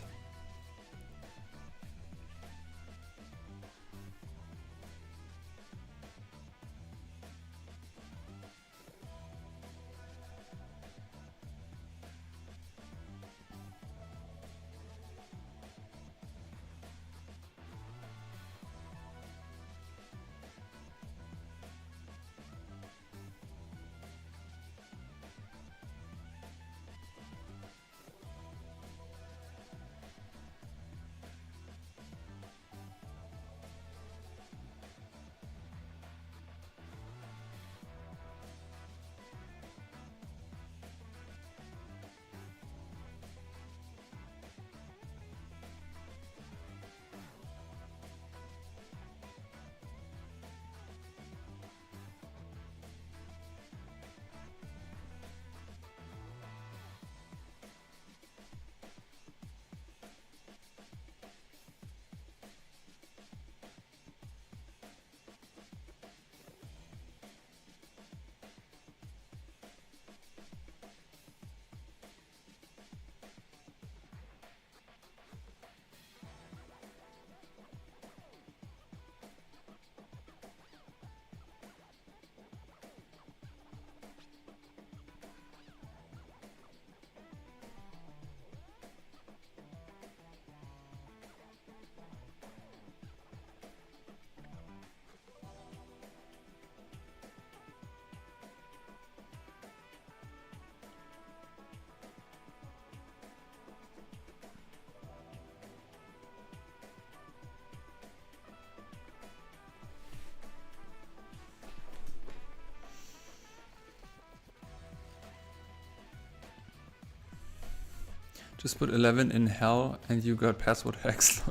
Just put 11 in hell and you got password hacks.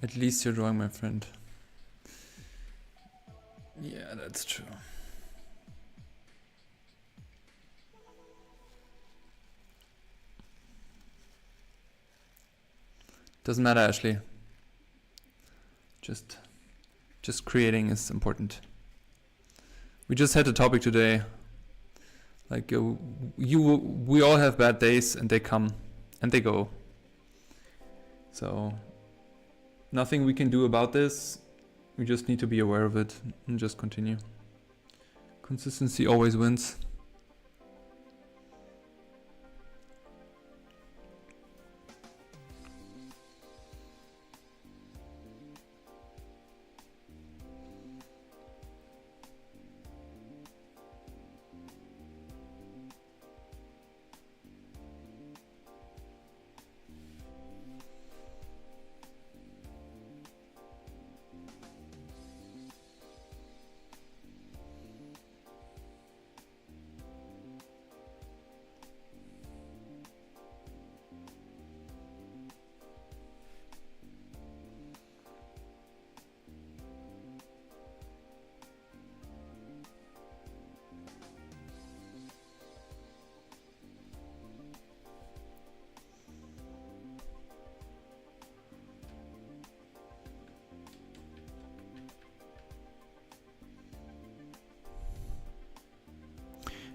At least you're drawing, my friend. Yeah, that's true. Doesn't matter, Ashley. Just creating is important. We just had a topic today. Like we all have bad days, and they come and they go. So nothing we can do about this. We just need to be aware of it and just continue. Consistency always wins.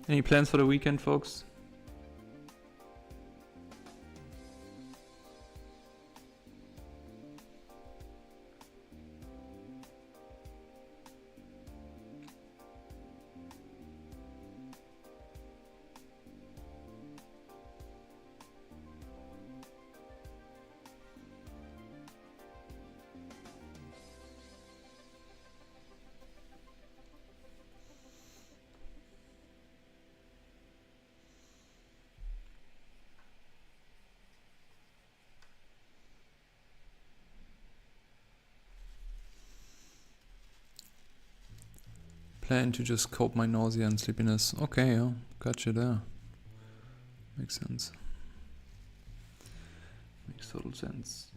Any plans for the weekend, folks? Plan to just cope my nausea and sleepiness. Okay, yeah, got you there. Makes sense. Makes total sense.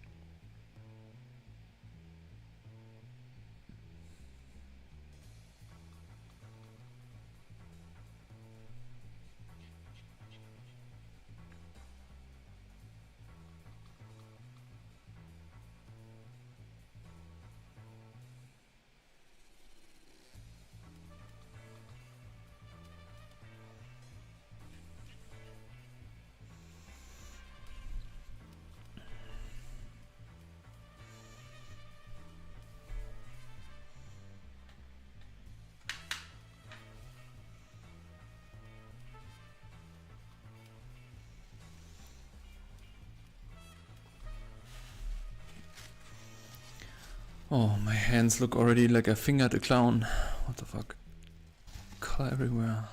Oh, my hands look already like I fingered a clown. What the fuck? Color everywhere.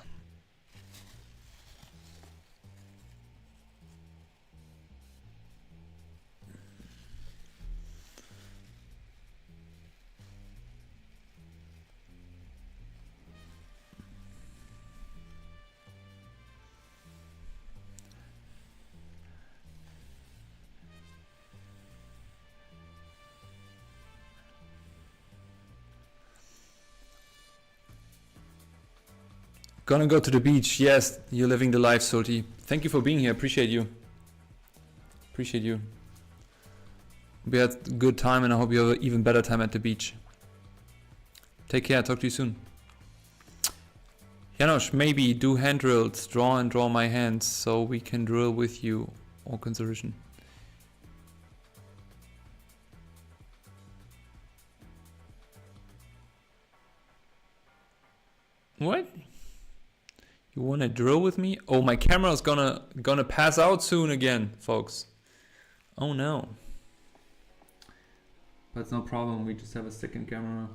Gonna go to the beach. Yes, you're living the life, Sulti. Thank you for being here. Appreciate you. Appreciate you. We had a good time and I hope you have an even better time at the beach. Take care. Talk to you soon. Janosch, maybe do hand drills. Draw and draw my hands so we can drill with you. Or consideration. What? You wanna drill with me? Oh, my camera's gonna pass out soon again, folks. Oh no. But it's no problem, we just have a second camera.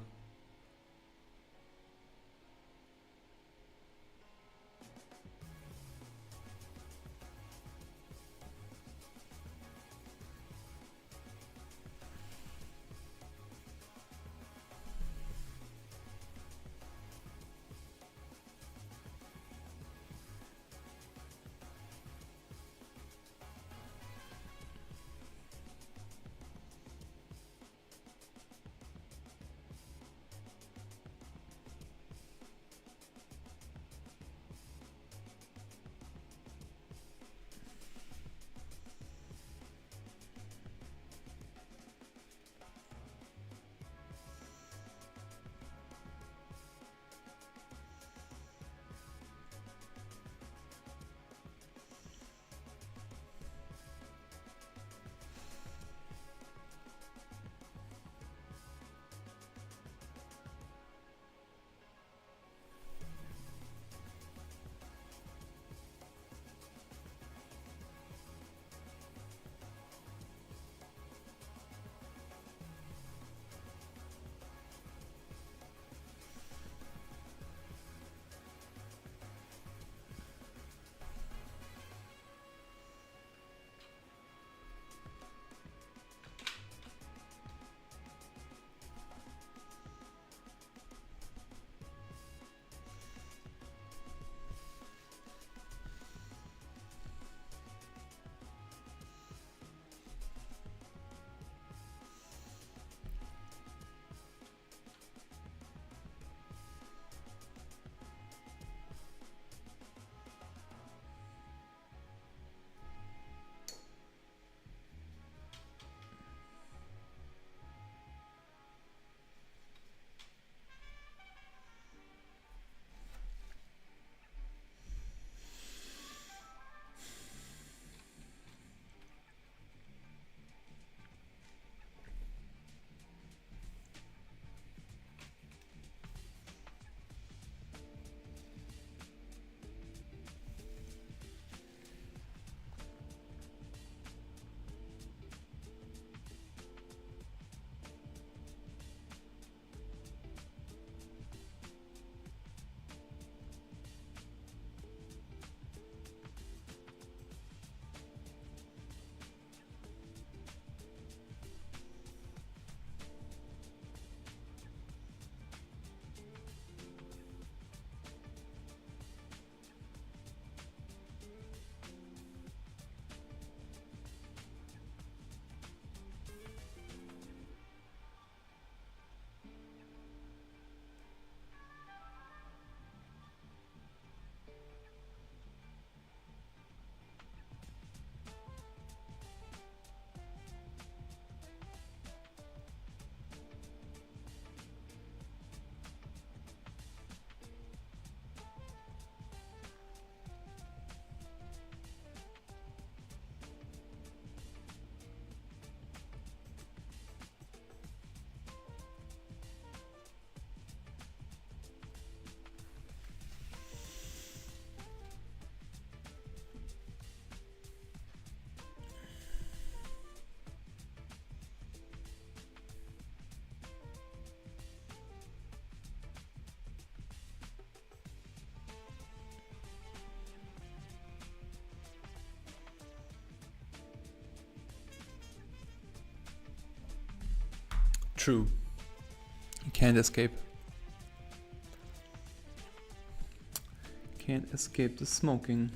True. You can't escape. Can't escape the smoking.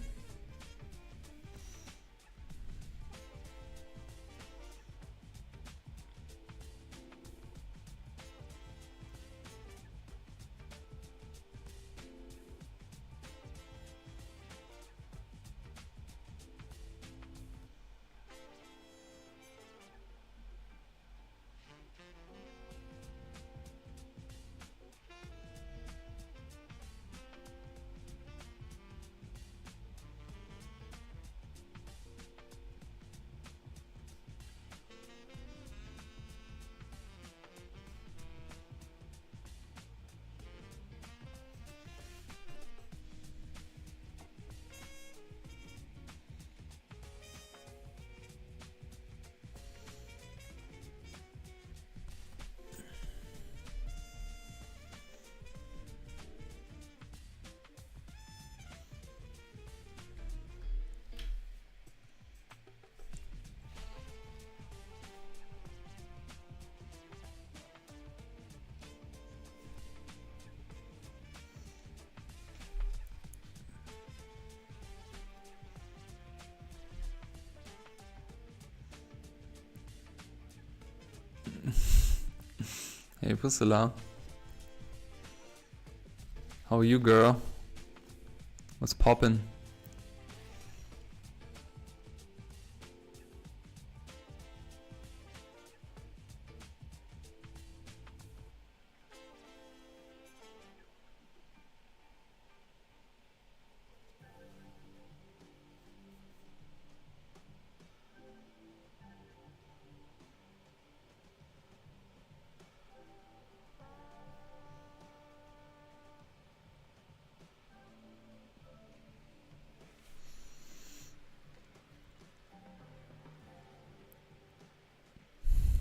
Hey, Pusilla. How are you, girl? What's poppin'?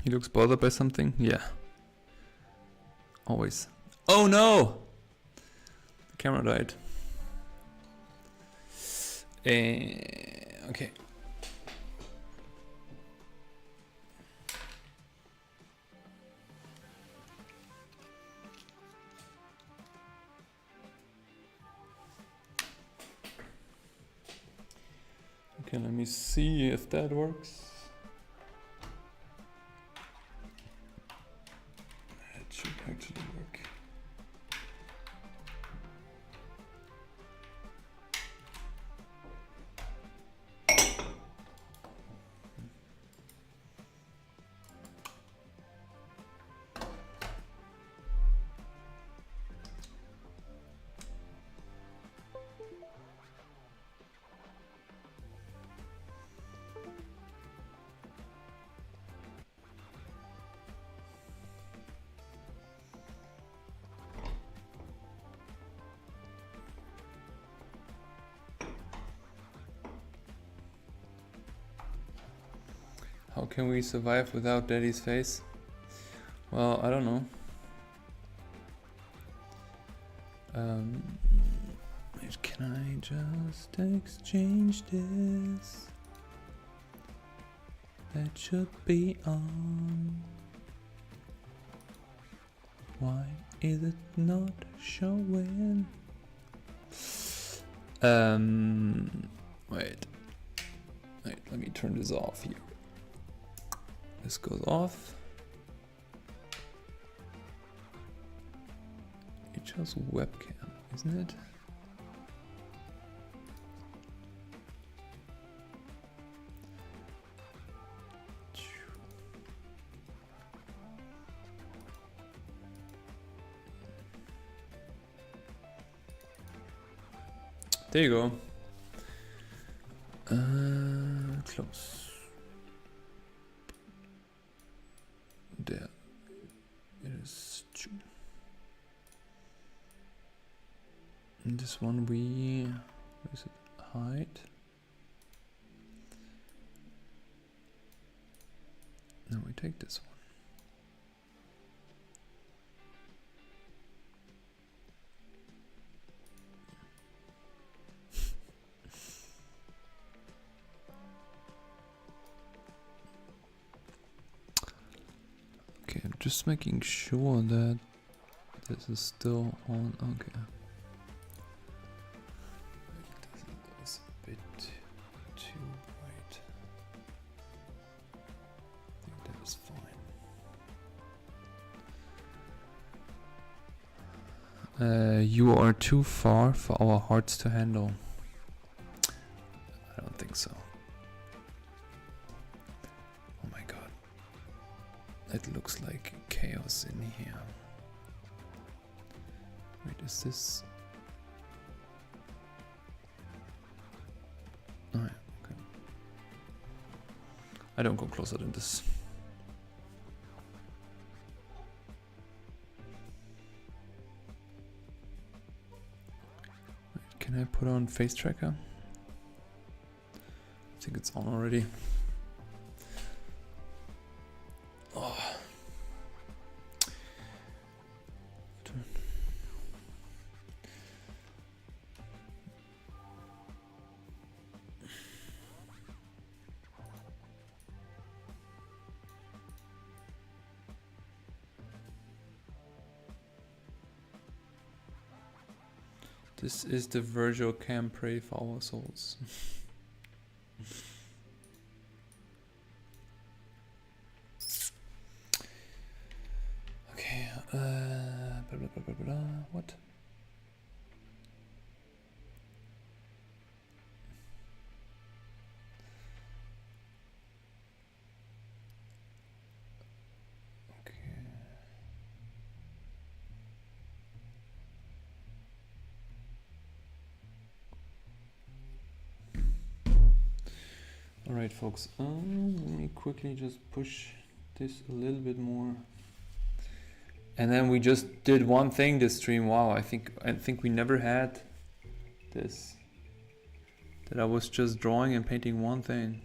He looks bothered by something? Yeah. Always. Oh no! The camera died. Okay. Okay, let me see if that works. It should actually work. How can we survive without Daddy's face? Well, I don't know. Can I just exchange this? That should be on. Why is it not showing? Wait, let me turn this off here. This goes off. It's just webcam, isn't it? There you go. Close. There it is. And this one we, where is it? Hide. Now we take this one. Okay, I'm just making sure that this is still on. Okay. This is a bit too bright. I think that is fine. You are too far for our hearts to handle. I don't think so. Oh my god. It looks like chaos in here. Wait, is this? Oh yeah, okay. I don't go closer than this. Wait, can I put on face tracker? I think it's on already. Oh. This is the virtual camp, pray for our souls. Okay, Blah, blah, blah, blah, blah. What? All right, folks. Let me quickly just push this a little bit more. And then we just did one thing this stream. Wow, I think we never had this. That I was just drawing and painting one thing.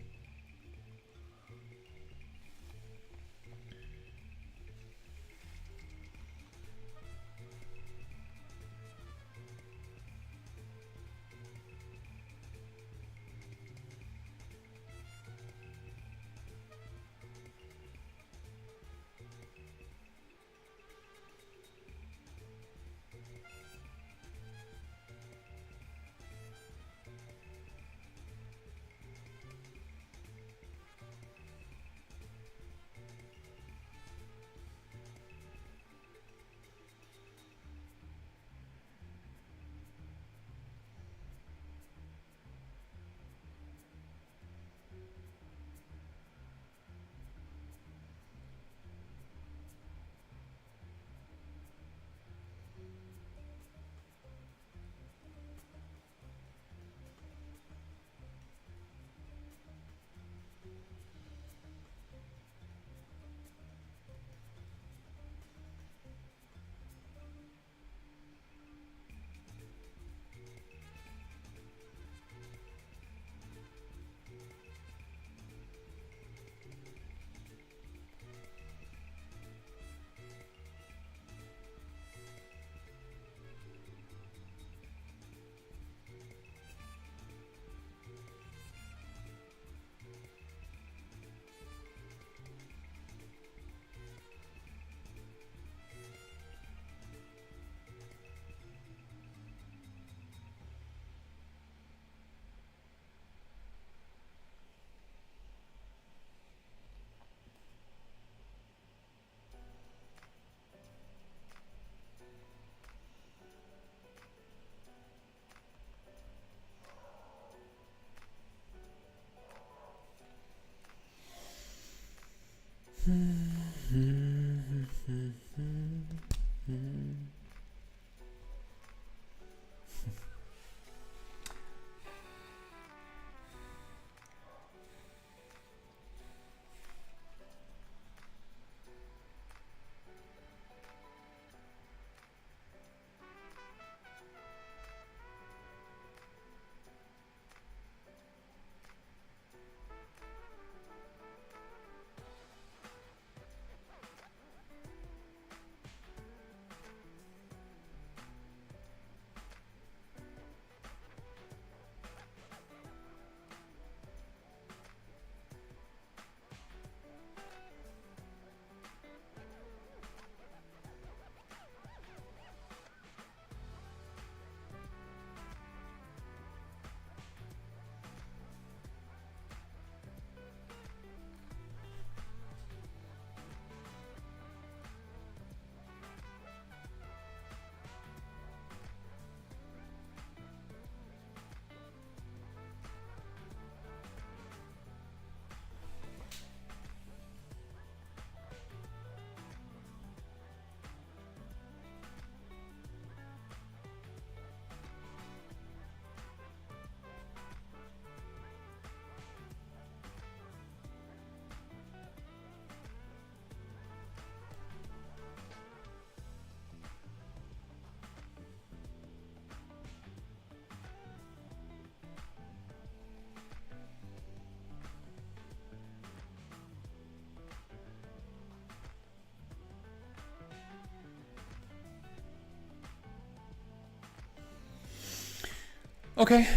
Okay.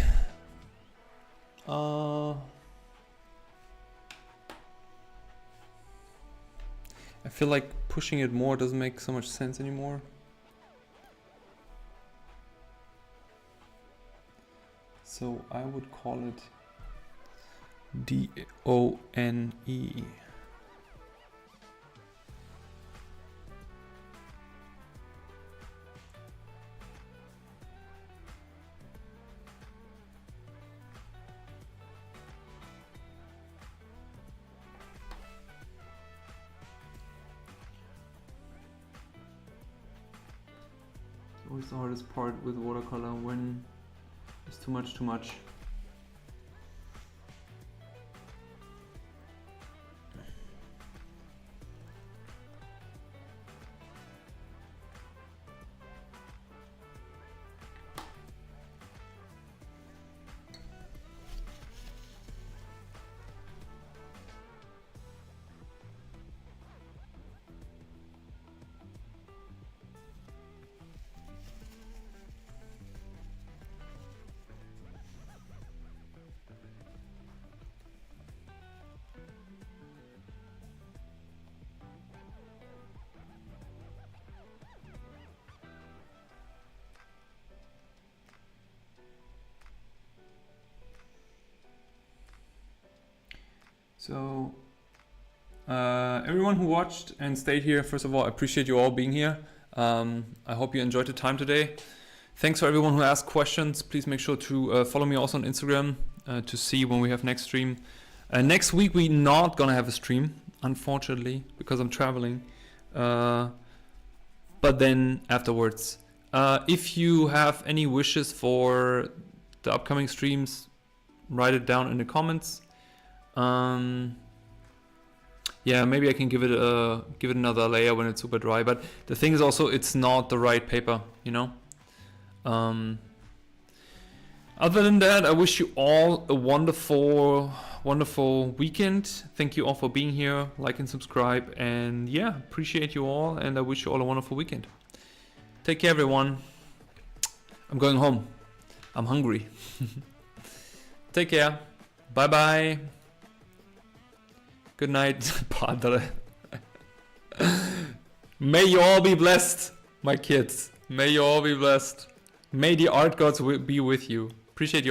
I feel like pushing it more doesn't make so much sense anymore. So I would call it D-O-N-E. always the hardest part with watercolor, when it's too much. So, everyone who watched and stayed here, first of all, I appreciate you all being here. I hope you enjoyed the time today. Thanks for everyone who asked questions. Please make sure to follow me also on Instagram to see when we have next stream. Next week we're not gonna have a stream, unfortunately, because I'm traveling. But then afterwards, if you have any wishes for the upcoming streams, write it down in the comments. Yeah, maybe I can give it another layer when it's super dry, but the thing is also it's not the right paper, you know. Other than that, I wish you all a wonderful weekend. Thank you all for being here, like and subscribe, and yeah, appreciate you all, and I wish you all a wonderful weekend. Take care, everyone. I'm going home. I'm hungry. Take care. Bye bye. Good night, Padre. May you all be blessed, my kids. May you all be blessed. May the art gods be with you. Appreciate you all.